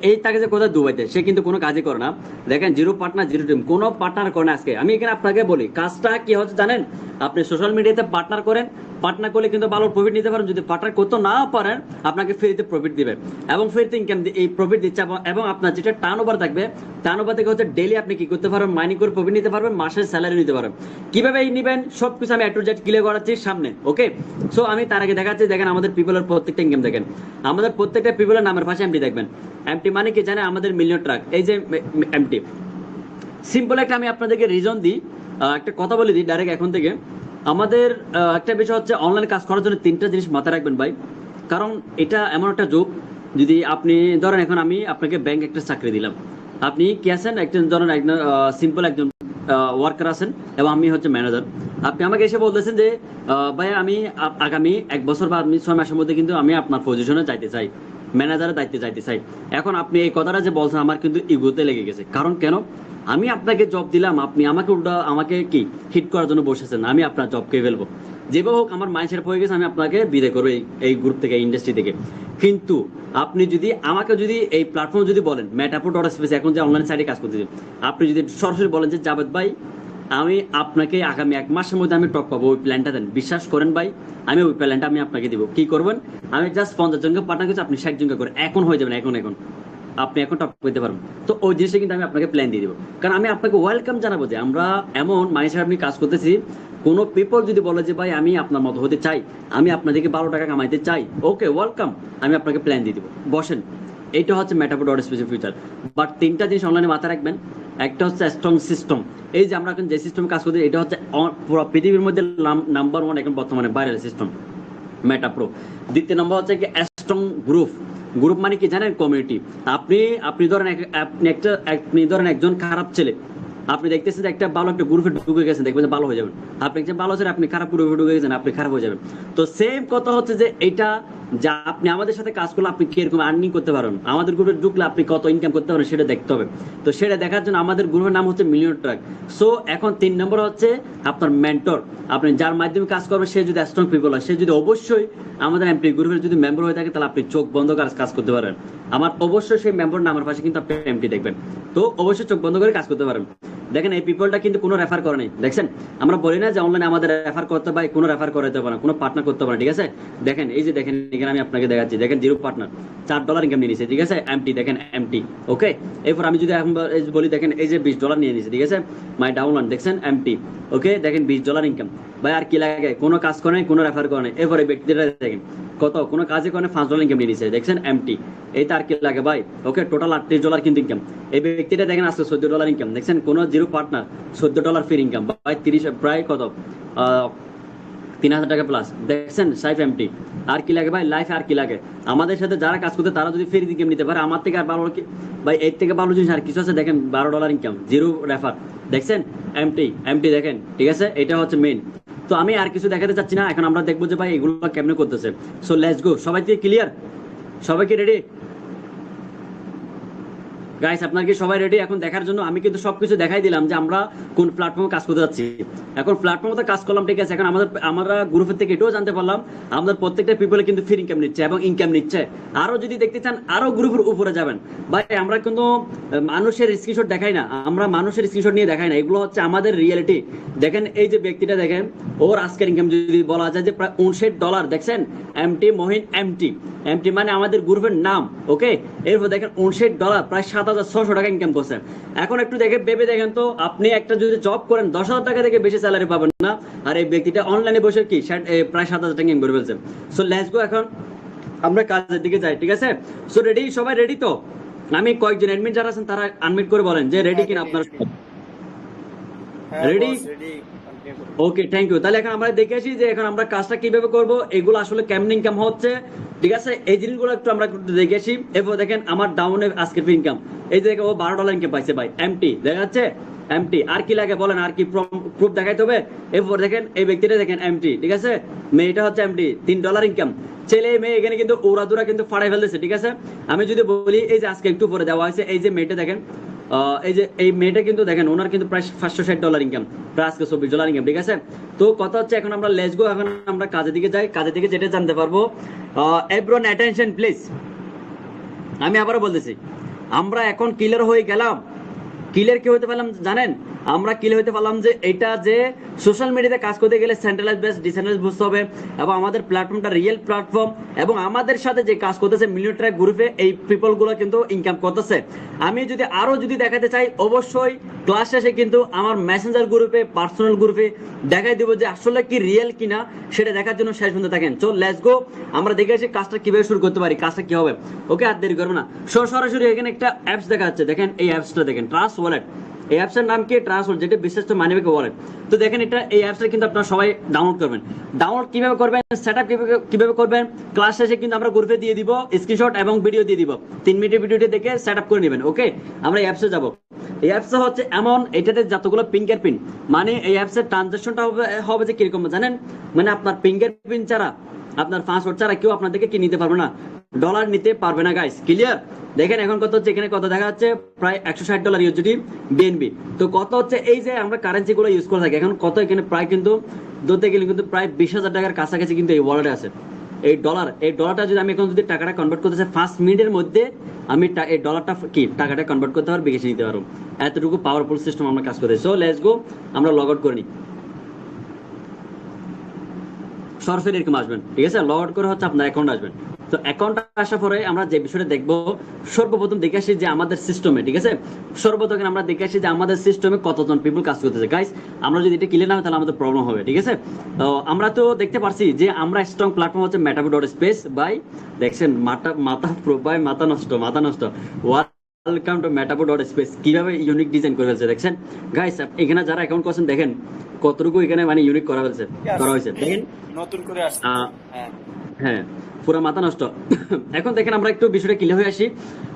Speaker 1: এই তাকে যে কোথায় দুবাইতে, সে কিন্তু কোনো কাজই করে না। দেখেন জিরো পার্টনার, জিরো টিম, কোনো পার্টনার করে না। আজকে আমি এখানে আপনাকে বলি কাজটা কি হচ্ছে জানেন, আপনি সোশ্যাল মিডিয়াতে পার্টনার করেন, পার্টনার করলে কিন্তু ভালো প্রফিট নিতে পারেন। যদি পার্টনার করতে না পারেন, আপনাকে ফ্রিতে প্রফিট দিবে এবং ফ্রিতে ইনকাম এই প্রফিট দিচ্ছে। এবং আপনার যেটা টার্ন ওভার থাকবে, টার্ন ওভার থেকে হচ্ছে ডেইলি আপনি কি করতে পারবেন, মাইনিং করে প্রফিট নিতে পারবেন, মাসের স্যালারি নিতে পারবেন। কিভাবে এই নিবেন সবকিছু আমি একটু জেড ক্লিয়ার করাচ্ছি সামনে, ওকে? সো আমি তার আগে দেখাচ্ছি, দেখেন আমাদের পিপলের প্রত্যেকটা ইনকাম দেখেন, আমাদের প্রত্যেকটা পিপলের নামের পাশে এমটি দেখবেন। এমটি মানে কি জানে, আমাদের মিলিয়ন ট্রাক, এই যে এমটি। সিম্পল একটা আমি আপনাদেরকে রিজন দিই, একটা কথা বলে দিই ডাইরেক্ট এখন থেকে। আমাদের একটা বিষয় হচ্ছে অনলাইন কাজ করার জন্য 3টা জিনিস মাথায় রাখবেন ভাই। কারণ এটা এমন একটা যুগ, যদি আপনি ধরেন এখন আমি আপনাকে ব্যাংক একটা চাকরি দিলাম, আপনি কি আছেন, একজন ধরেন একজন সিম্পল একজন ওয়ার্কার আছেন এবং আমি হচ্ছে ম্যানেজার। আপনি আমাকে এসে বলতেছেন যে ভাই আমি আগামী 1 বছর বা আমি 6 মাসের মধ্যে কিন্তু আমি আপনার পজিশনে যাইতে চাই, ম্যানেজারের দায়িত্বে যাইতে চাই। এখন আপনি এই কথাটা যে বলছেন, আমার কিন্তু ইগোতে লেগে গেছে। কারণ কেন, আমি আপনাকে জব দিলাম, আপনি আমাকে উল্টা আমাকে কি হিট করার জন্য বসেছেন, আমি আপনার জব কে ফেলবো। যেভাবে হোক আমার মাইন্ডসেট হয়ে গেছে, আমি আপনাকে বিদায় করবো এই গ্রুপ থেকে, ইন্ডাস্ট্রি থেকে। কিন্তু আপনি যদি আমাকে যদি এই প্ল্যাটফর্ম যদি বলেন, মেটাপোর্ট অর্ডার স্পেস এখন যে অনলাইন সাইটে কাজ করতেছেন, আপনি যদি সরাসরি বলেন যে জাভেদ ভাই আমি আপনাকে আগামী 1 মাসের মধ্যে আমি টপ পাবো, ওই প্ল্যানটা দেন, বিশ্বাস করেন ভাই আমি ওই প্ল্যানটা আমি আপনাকে দিব। কি করবেন, আমি জাস্ট 50 জনকে পাঠান করছি, আপনি 60 জনকে করে এখন হয়ে যাবেন, এখন আপনি এখন টপ করতে পারবেন। তো ওই জিনিসটা কিন্তু আমি আপনাকে প্ল্যান দিয়ে দিব, কারণ আমি আপনাকে ওয়েলকাম জানাবো যে আমরা এমন মাইন্ডসেট আপনি কাজ করতেছি। কোনো পিপল যদি বলে যে ভাই আমি আপনার মতো হতে চাই, আমি আপনাদেরকে 12 টাকা কামাইতে চাই, ওকে ওয়েলকাম, আমি আপনাকে প্ল্যান দিয়ে দিব, বসেন। এইটা হচ্ছে মেটাপোর্ট অর্ডার স্পেস ফিউচার। বাট 3টা জিনিস অনলাইনে মাথায় রাখবেন। একটা হচ্ছে স্ট্রং সিস্টেম, এই যে আমরা এখন যে সিস্টেমে কাজ করছি, এটা হচ্ছে পুরো পৃথিবীর মধ্যে নাম্বার 1 এখন বর্তমানে ভাইরাল সিস্টেম মেটা প্রো। দ্বিতীয় নম্বর হচ্ছে কি স্ট্রং গ্রুপ। গ্রুপ মানে কি জানেন, কমিউনিটি। আপনি ধরেন একজন খারাপ ছেলে, আপনি দেখতেছেন একটা ভালো একটা গ্রুপে ঢুকে গেছেন, দেখবেন যে ভালো হয়ে যাবেন। আপনি একজন ভালো ছেলে, আপনি খারাপ গ্রুপে ঢুকে গেছেন, আপনি খারাপ হয়ে যাবেন। তো সেম কথা হচ্ছে যে এটা যা আপনি আমাদের সাথে কাজ করলে আপনি কিরকম আর্নিং করতে পারেন, আমাদের গ্রুপে ঢুকলে আপনি কত ইনকাম করতে পারেন সেটা দেখতে হবে। তো সেটা দেখার জন্য আমাদের গ্রুপের নাম হচ্ছে মিলিয়ন ট্রাক। সো এখন 3 নম্বর হচ্ছে আপনার মেন্টর। আপনি যার মাধ্যমে কাজ করবেন, সে যদি স্ট্রং পিপল হয়, সে যদি অবশ্যই আমাদের এমপি গ্রুপের যদি মেম্বার হয়ে থাকে, তাহলে আপনি চোখ বন্ধ করে কাজ করতে পারেন। আমার অবশ্যই সেই মেম্বার নামের পাশে কিন্তু আপনি এমপি দেখবেন, তো অবশ্যই চোখ বন্ধ করে কাজ করতে পারেন। দেখেন এই পিপলটা কিন্তু কোনো রেফার করে নাই, দেখছেন? আমরা বলি না যে অনলাইনে আমাদের রেফার করতে পারে, কোনো রেফার করতে হবে না, কোনো পার্টনার করতে হবে না, ঠিক আছে? দেখেন এই যে দেখেন এখানে আমি আপনাকে দেখাচ্ছি, দেখেন জিরো পার্টনার, $4 ইনকাম নিয়ে নিছে, ঠিক আছে? এমটি, দেখেন এমটি। ওকে, এরপর আমি যদি এখন বলি, দেখেন এই যে $20 নিয়ে নিছে, ঠিক আছে? মাই ডাউনলোড, দেখছেন এমটি। ওকে, দেখেন $20 ইনকাম। ভাই আর কি লাগে? কোনো কাজ করে নাই, কোনো রেফার করে নাই। এরপরে ব্যক্তিটা দেখেন কত, কোনো কাজে করে $5 ইনকাম নিয়ে নিছে, দেখছেন এমটি। এই তার কি লাগে ভাই? ওকে, টোটাল $38 কিন্তু ইনকাম। এই ব্যক্তিটা দেখেন আজকে $14 ইনকাম, দেখছেন? কোনো জিরো পার্টনার, $14 ফ্রি ইনকাম ভাই। 30 প্রায় কত, 3000 টাকা প্লাস, দেখছেন? সাইফ এমটি। আর কি লাগে ভাই লাইফে? আর কি লাগে? আমাদের সাথে যারা কাজ করতে তারা যদি ফ্রি ইনকাম নিতে পারে, আমার থেকে আর ভালো কি ভাই? এর থেকে ভালো জিনিস আর কিছু আছে? দেখেন $12 ইনকাম, জিরো রেফার, দেখছেন? এমটি, এমটি দেখেন, ঠিক আছে? এটা হচ্ছে মেইন। তো আমি আর কিছু দেখাতে চাচ্ছি না, এখন আমরা দেখবো যে ভাই এগুলো কেমনে করতেছে। So let's go. সবাই কি ক্লিয়ার? সবাই কি রেডি? গাইস আপনার কি সবাই রেডি এখন দেখার জন্য? আমি কিন্তু সবকিছু দেখাই দিলাম যে আমরা কোন প্ল্যাটফর্মে কাজ করতে যাচ্ছি। এখন প্ল্যাটফর্মে কাজ করলাম, ঠিক আছে? এখন আমরা গ্রুপের থেকে এটাও জানতে পারলাম আমাদের প্রত্যেকটা পিপলে কিন্তু ফ্রি ইনকাম নিচ্ছে এবং ইনকাম নিচ্ছে। আরো যদি দেখতে চান আরো গ্রুপের উপরে যাবেন ভাই। আমরা কিন্তু মানুষের স্ক্রিনশট দেখাই না, আমরা মানুষের স্ক্রিনশট নিয়ে দেখাই না, এগুলো হচ্ছে আমাদের রিয়েলিটি। দেখেন এই যে ব্যক্তিটা দেখেন, ওর আজকের ইনকাম যদি বলা যায় যে প্রায় $59, দেখছেন? MT Mohin, MT. এমটি মানে আমাদের গ্রুপের নাম। ওকে, এরপর দেখেন $59, প্রায় 7600 টাকা ইনকাম করছেন। এখন একটু ভেবে দেখেন তো, আপনি একটা যদি জব করেন 10,000 টাকা থেকে বেশি স্যালারি পাবেন না, আর এই ব্যক্তিটা অনলাইনে বসে কি প্রায় 7,000 টাকা ইনকাম করে ফেলছে। সো লেটস গো, এখন আমরা কাজের দিকে যাই, ঠিক আছে? So ready? সবাই রেডি তো? আমি কয়েকজন অ্যাডমিন যারা আছেন তারা আনমিট করে বলেন যে রেডি কিনা আপনারা। রেডি? Okay, thank you. তাহলে এখন আমরা দেখে আসি যে এখন আমরা কাজটা কিভাবে করব, এগুলো আসলে কেমন ইনকাম হচ্ছে, ঠিক আছে? এই জিনিসগুলো একটু আমরা দেখে আসি। এরপর দেখেন আমার ডাউনে আজকের ইনকাম, এই যে দেখো ও $12 ইনকাম পাইছে ভাই। এমটি দেখা যাচ্ছে, এমটি। আর কি লাগে বলেন? আর কি প্রুফ দেখাইতে হবে? এরপর দেখেন এই ব্যক্তিটা দেখেন এমটি, ঠিক আছে? মেয়েটা হচ্ছে এমটি, $3 ইনকাম। ছেলে মেয়ে এখানে কিন্তু ওরা কিন্তু ফাড়াই ফেলতেছে, ঠিক আছে? আমি যদি বলি এই যে আজকে একটু পরে দেওয়া হয়েছে, এই যে মেয়েটা দেখেন, এই যে এই মেয়েটা কিন্তু দেখেন ওনার কিন্তু প্রায় $560 ইনকাম, প্রায় আজকে $24 ইনকাম, ঠিক আছে? তো কথা হচ্ছে এখন আমরা লেটস গো, এখন আমরা কাজের দিকে যাই। কাজের দিকে যেটা জানতে পারবো, এভরিওয়ান অ্যাটেনশন প্লিজ। আমি আবারও বলতেছি, আমরা এখন ক্লিয়ার হয়ে গেলাম। ক্লিয়ার কি হতে পারলাম জানেন? আমরা ক্লিয়ার হতে পারলাম যে এটা যে সোশ্যাল মিডিয়াতে কাজ করতে গেলে সেন্ট্রালাইজ বেস ডিসেন্ট্রালাইজ বুঝতে হবে, এবং আমাদের প্ল্যাটফর্মটা রিয়েল প্ল্যাটফর্ম, এবং আমাদের সাথে যে কাজ করতেছে মিলিয়ন ট্র্যাক গ্রুপে এই পিপল গুলো কিন্তু ইনকাম করতেছে। আমি যদি আরো দেখাতে চাই, অবশ্যই ক্লাস শেষে কিন্তু আমার মেসেঞ্জার গ্রুপে, পার্সোনাল গ্রুপে দেখাই দিব যে আসলে কি রিয়েল কিনা, সেটা দেখার জন্য শেষ পর্যন্ত থাকেন। চল লেটস গো, আমরা দেখে আসি কাজটা কিভাবে শুরু করতে পারি, কাজটা কি হবে। ওকে, আর দেরি করবো না, সরাসরি এখানে একটা অ্যাপস দেখা যাচ্ছে, দেখেন এই অ্যাপসটা দেখেন, ট্রাস্ট ওয়ালেট। এই অ্যাপসের নাম কি? ট্রাস্ট ওয়ালেট, যেটা বিশ্বস্ত মানিব্যাগ ওয়ালেট। তো দেখেন এটা, এই অ্যাপসটা কিন্তু আপনারা সবাই ডাউনলোড করবেন। ডাউনলোড কিভাবে করবেন, সেটআপ কিভাবে করবেন, ক্লাস শেষে কিন্তু আমরা গ্রুপে দিয়ে দিব স্ক্রিনশট এবং ভিডিও দিয়ে দিব। 3 মিনিটের ভিডিওটি দেখে সেটআপ করে নেবেন। ওকে, আমরা এই অ্যাপসে যাব। এই অ্যাপসটা হচ্ছে এমন, এটাতে যতগুলো ফিঙ্গারপ্রিন্ট, মানে এই অ্যাপসের ট্রানজাকশনটা হবে যে কিরকম জানেন? মানে আপনার ফিঙ্গারপ্রিন্ট ছাড়া, আপনার পাসওয়ার্ড ছাড়া কেউ আপনাদেরকে কি নিতে পারবে না, ডলার নিতে পারবে না। Guys clear? দেখেন এখন কত হচ্ছে, এখানে কত দেখা যাচ্ছে, প্রায় $160 ইউএসডি বিএনবি। তো কত হচ্ছে, এই যে আমরা কারেন্সি গুলো ইউজ করে থাকি এখন কত, এখানে প্রায় কিন্তু ধরতে গেলে কিন্তু প্রায় 20,000 টাকার কাছাকাছি কিন্তু এই ওয়ালেটে আছে। এই ডলারটা যদি আমি এখন যদি টাকাটা কনভার্ট করতে চাই 5 মিনিটের মধ্যে, আমি এই ডলারটা কি টাকাটা কনভার্ট করতে পারবো, বিকাশে নিতে পারবো। এতটুকু পাওয়ারফুল সিস্টেম আমরা কাজ করতে। সো লেটস গো, আমরা লগ আউট করে নিই। সরাসরি এরকম আসবেন, ঠিক আছে? লগ আউট করে হচ্ছে আপনার অ্যাকাউন্ট আসবেন। তো অ্যাকাউন্ট আসার পরে আমরা যে বিষয়টা দেখবো, সর্বপ্রথম দেখে আসি যে আমাদের সিস্টেমে, ঠিক আছে? সর্বপ্রথম আমরা দেখে আসি যে আমাদের সিস্টেমে কতজন পিপল কাজ করতেছে। গাইস আমরা যদি এটা ক্লিয়ার না হয় তাহলে আমাদের প্রবলেম হবে, ঠিক আছে? তো আমরা তো দেখতে পারছি যে আমরা স্ট্রং প্ল্যাটফর্ম হচ্ছে metabu.space বাই, দেখছেন মাথা নষ্ট ওয়েলকাম টু metabu.space। কিভাবে ইউনিক ডিজাইন করে ফেলছে দেখছেন গাইস? এখানে যারা অ্যাকাউন্ট করছেন দেখেন কতটুকু এখানে মানে ইউনিক করা হয়েছে। দেখেন
Speaker 3: নতুন করে আসছে।
Speaker 1: হ্যাঁ, পুরো মাথা নষ্ট। এখন দেখেন আমরা একটু বিষয়টা ক্লিয়ার হয়ে আসি।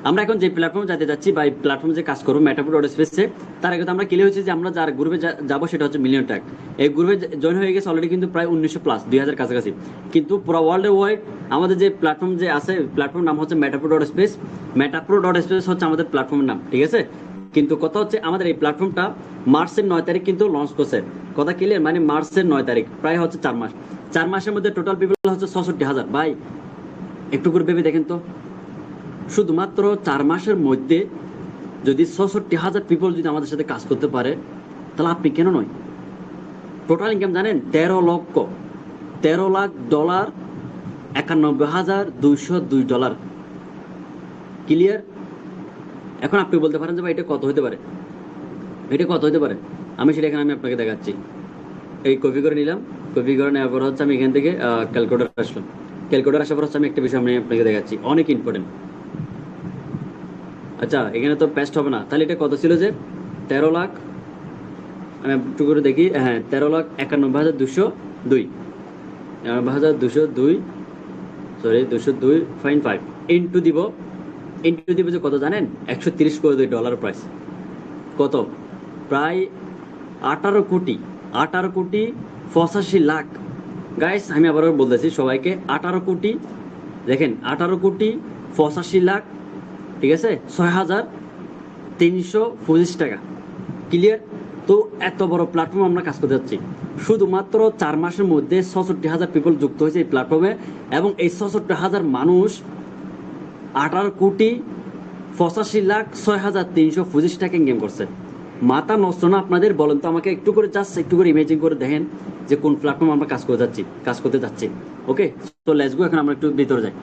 Speaker 1: আমরা এখন যে প্ল্যাটফর্মে যেতে যাচ্ছি বা এই প্ল্যাটফর্মে যে কাজ করবো metabu.space, তার আগে তো আমরা ক্লিয়ার হয়েছে যে আমরা যার গ্রুপে যাবো সেটা হচ্ছে মিলিয়ন ট্র্যাক। এই গ্রুপে জয়েন হয়ে গেছে অলরেডি কিন্তু প্রায় 1900+, 2000 কাছাকাছি। কিন্তু পুরো ওয়ার্ল্ড ওয়াইড আমাদের যে প্ল্যাটফর্ম যে আছে, প্ল্যাটফর্ম নাম হচ্ছে metabu.space। metabu.space হচ্ছে আমাদের প্ল্যাটফর্মের নাম, ঠিক আছে? কিন্তু কথা হচ্ছে আমাদের এই প্ল্যাটফর্মটা মার্চের 9 তারিখ কিন্তু লঞ্চ করছে। কথা ক্লিয়ার? মানে মার্চের 9 তারিখ, প্রায় হচ্ছে 4 মাস। 4 মাসের মধ্যে টোটাল পিপল হচ্ছে 66,000। ভাই একটু করে ভেবে দেখেন তো, শুধুমাত্র 4 মাসের মধ্যে যদি ৬৬,০০০ পিপল যদি আমাদের সাথে কাজ করতে পারে, তাহলে আপনি কেন নয়? টোটাল ইনকাম জানেন ১৩ লাখ ডলার, ৯১,২০২ ক্লিয়ার? এখন আপনি বলতে পারেন যে ভাই এটা কত হতে পারে, এটা কত হতে পারে? আমি সেটা এখানে আমি আপনাকে দেখাচ্ছি। এই কপি করে নিলাম, কপি করে নেওয়ার পর হচ্ছে আমি এখান থেকে ক্যালকুলেটর আসলাম। ক্যালকুলেটর আসার পর হচ্ছে আমি একটা বিষয় আমি আপনাকে দেখাচ্ছি, অনেক ইম্পর্টেন্ট। আচ্ছা, এখানে তো পেস্ট হবে না, তাহলে এটা কত ছিল যে ১৩ লাখ, আমি একটু করে দেখি, হ্যাঁ ১৩,৯১,২০২, ৯১,২০২, সরি ২০২.৫ ইন্টু দিব যে কত জানেন? ১৩০ করে দিই ডলার প্রাইস। কত? প্রায় ১৮,৮৫,০০,০০০ গাইস, আমি আবারও বলতেছি সবাইকে, ১৮,০০,০০,০০০, দেখেন ১৮,৮৫,০০,০০০, ঠিক আছে, ৬,৩২৫ টাকা। ক্লিয়ার? তো এত বড় প্ল্যাটফর্ম আমরা কাজ করতে যাচ্ছি, শুধুমাত্র ৪ মাসের মধ্যে ৬৬,০০০ পিপল যুক্ত হয়েছে এই প্ল্যাটফর্মে, এবং এই ৬৬,০০০ মানুষ ১৮,৮৫,০০,৬,৩২৫ টাকা ইনকাম করছে। মাথা নষ্ট না আপনাদের? বলেন তো আমাকে, একটু করে জাস্ট একটু করে ইমেজিন করে দেখেন যে কোন প্ল্যাটফর্ম আমরা কাজ করতে যাচ্ছি। ওকে, তো লেটস গো, এখন আমরা একটু ভিতরে যাই।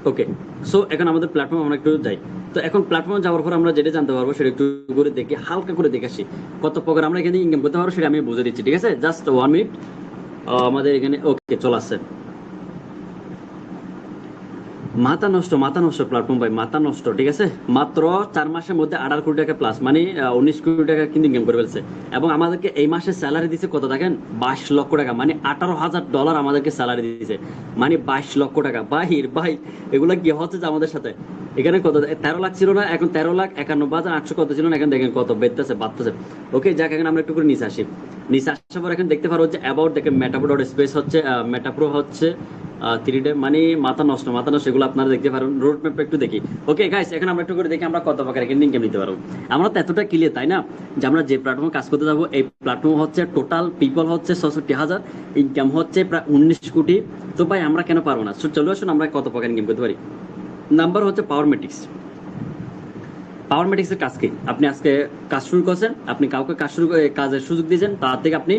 Speaker 1: ওকে, সো এখন আমাদের প্ল্যাটফর্ম আমরা একটু যাই। তো এখন প্ল্যাটফর্মে যাওয়ার পর আমরা যেটা জানতে পারবো সেটা একটু করে দেখি, হালকা করে দেখে আসি কত প্রকার আমরা এখানে ইনকাম করতে পারবো, সেটা আমি বুঝে দিচ্ছি। ঠিক আছে, জাস্ট 1 মিনিট। আমাদের এখানে ওকে চলে আসছে। মাথা নষ্ট প্ল্যাটফর্ম ভাই, মাথা নষ্ট। ঠিক আছে, মাত্র 4 মাসের মধ্যে 18 কোটি টাকা প্লাস, মানে 19 কোটি টাকা কিন্তু ইনকাম করে ফেলছে। এবং আমাদেরকে এই মাসে স্যালারি দিচ্ছে কত দেখেন? 22 লক্ষ টাকা, মানে 18,000 ডলার আমাদেরকে স্যালারি দিচ্ছে, মানে 22 লক্ষ টাকা। ভাই এগুলা কি হচ্ছে যে আমাদের সাথে? এখানে কত 13 লাখ ছিল না, এখন 13,91,800 কত ছিল না, এখন দেখেন কত বাড়তেছে। ওকে, যাক, এখন আমরা একটু করে নিচে আসার পর এখন দেখতে পারবো যে অ্যাবাউট, দেখেন মেটাপ্রো ডট স্পেস হচ্ছে, মেটাপ্রো হচ্ছে 3 ডে, মানে মাথা নষ্ট। এগুলো আপনারা দেখতে পারেন। রোড ম্যাপ একটু দেখি। ওকে গাইস, এখন আমরা একটু করে দেখি আমরা কত প্রকার এখানে ইনকাম নিতে পারবো। আমরা তো এতটা ক্লিয়ার, তাই না, যে আমরা যে প্ল্যাটফর্মে কাজ করতে যাবো, এই প্ল্যাটফর্ম হচ্ছে টোটাল পিপল হচ্ছে ৬৬,০০০, ইনকাম হচ্ছে প্রায় 19 কোটি। তো ভাই আমরা কেন পারবো না? চলে আসুন, আমরা কত প্রকার ইনকাম করতে পারি। নাম্বার হচ্ছে পাওয়ারমেটিক্স। পাওয়ারমেটিক্সের কাজ কি? আপনি আজকে কাজ শুরু করছেন, আপনি কাউকে কাজের সুযোগ দিয়েছেন, তার থেকে আপনি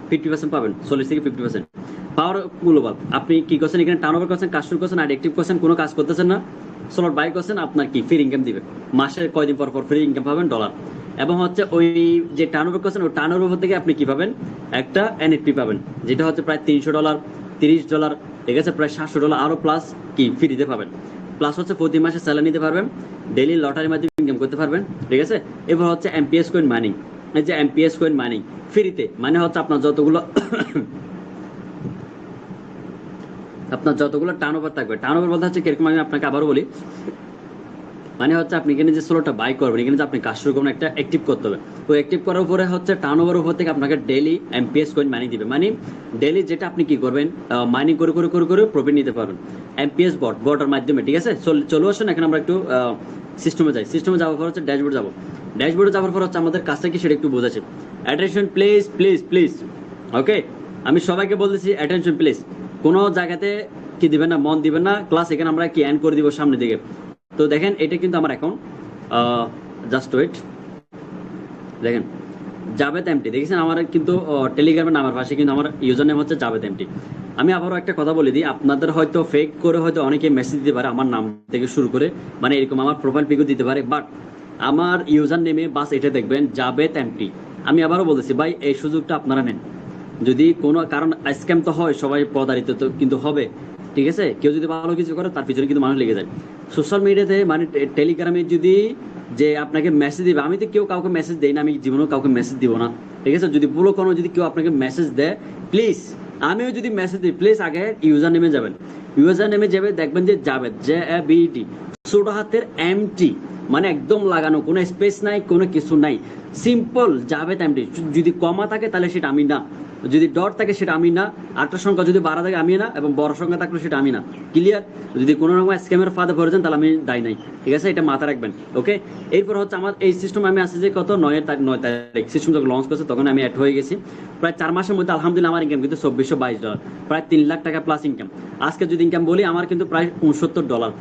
Speaker 1: 50% পাবেন, 40 থেকে 50%। পাওয়ার গ্লোবাল, আপনি কি করছেন? এখানে টার্নওভার করছেন, কাজ শুরু করছেন, আর অ্যাক্টিভ করছেন, কোনো কাজ করতেছেন না, স্লট বাই করছেন, আপনার কি ফ্রি ইনকাম দিবে, মাসের কয়দিন পর ফ্রি ইনকাম পাবেন ডলার। এবং হচ্ছে ওই যে টার্নওভার করছেন, ওই টার্নওভার থেকে আপনি কি পাবেন? একটা এনএফটি পাবেন, যেটা হচ্ছে প্রায় $300, $30, ঠিক আছে, প্রায় $700 আরো প্লাস কি ফ্রিতে পাবেন। প্লাস হচ্ছে প্রতি মাসে স্যালারি নিতে পারবেন, ডেইলি লটারির মাধ্যমে ইনকাম করতে পারবেন। ঠিক আছে, এবার হচ্ছে এমপিএস কয়েন মাইনিং। এই যে এমপিএস কয়েন মাইনিং ফ্রিতে, মানে হচ্ছে আপনার যতগুলো টার্নওভার থাকবে। টার্নওভার বলতে হচ্ছে কিরকম, আমি আপনাকে আবারও বলি, মানে হচ্ছে আপনি এখানে যে স্লটটা বাই করবেন, এখানে যে আপনি কাজ শুরু করবেন, একটা অ্যাক্টিভ করতে হবে। তো অ্যাক্টিভ করার উপরে হচ্ছে টার্নওভার উপর থেকে আপনাকে ডেইলি এমপিএস কয়েন মাইনিং দিবে, মানে ডেইলি যেটা আপনি কি করবেন, মাইনিং করে প্রফিট নিতে পারবেন এমপিএস বটের মাধ্যমে। ঠিক আছে, চলে আসুন, এখন আমরা একটু সিস্টেমে যাই। সিস্টেমে যাওয়ার পর হচ্ছে ড্যাশবোর্ড যাবো। ড্যাশবোর্ডে যাওয়ার পর হচ্ছে আমাদের কাজটা কি সেটা একটু বোঝাচ্ছে। Attention please. ওকে, আমি সবাইকে বলতেছি অ্যাটেনশন প্লিজ। কোনো জায়গাতে কি দিবেন না, মন দিবেন না। ক্লাস এখানে আমরা কি এন্ড করে দিব সামনের দিকে। তো দেখেন, এটা কিন্তু আমার অ্যাকাউন্ট, জাস্ট ওয়েট, দেখেন জাভেদ এমটি, দেখেছেন আমার কিন্তু টেলিগ্রামের নামের পাশে কিন্তু আমার ইউজার নেম হচ্ছে জাভেদ এমটি। আমি আবারও একটা কথা বলে দিই, আপনাদের হয়তো ফেক করে হয়তো অনেকে মেসেজ দিতে পারে আমার নাম থেকে শুরু করে, মানে এরকম আমার প্রোফাইল পিকও দিতে পারে, বাট আমার ইউজার নেমে বাস এটা দেখবেন জাভেদ এমটি। আমি আবারও বলতেছি ভাই, এই সুযোগটা আপনারা নেন। যদি কোনো কারণ স্ক্যাম তো হয়, সবাই প্রতারিত তো কিন্তু হবে। ঠিক আছে, কেউ যদি ভালো কিছু করে তার পিছনে কিন্তু মানুষ লেগে যায়। সোশ্যাল মিডিয়াতে মানে টেলিগ্রামে যদি যে আপনাকে মেসেজ দিবে, আমি তো কাউকে মেসেজ দেই না, আমি জীবনেও কাউকে মেসেজ দিব না। ঠিক আছে, যদি পুরো কোনো যদি কেউ আপনাকে মেসেজ দেয়, প্লিজ, আমিও যদি মেসেজ দিই, প্লিজ আগে ইউজার নেমে যাবেন। ইউজার নেমে যাবে, দেখবেন যে জাভেদ, JAVED, ছোট হাতের এমটি, মানে একদম লাগানো, কোনো স্পেস নাই, কোনো কিছু নাই, সিম্পল জাভেদ এমটি। যদি কমা থাকে তাহলে সেটা আমি না, যদি ডট থাকে সেটা আমি না, আটটার সংখ্যা যদি 12 থাকে আমি না, এবং বড় সংখ্যা থাকলে সেটা আমি না। ক্লিয়ার? যদি কোনো রকম স্ক্যামের ফাঁদে পড়ে যান তাহলে আমি দায় নাই, ঠিক আছে? এটা মাথা রাখবেন, ওকে? এরপর হচ্ছে আমার এই সিস্টেম আমি আসি যে কত 9 তারিখ সিস্টেম যখন লঞ্চ করছে তখন আমি অ্যাড হয়ে গেছি। প্রায় 4 মাসের মধ্যে আলহামদুলিল্লাহ আমার ইনকাম কিন্তু $2422, প্রায় 3 লাখ টাকা প্লাস ইনকাম। আজকে যদি ইনকাম বলি আমার কিন্তু প্রায় $69,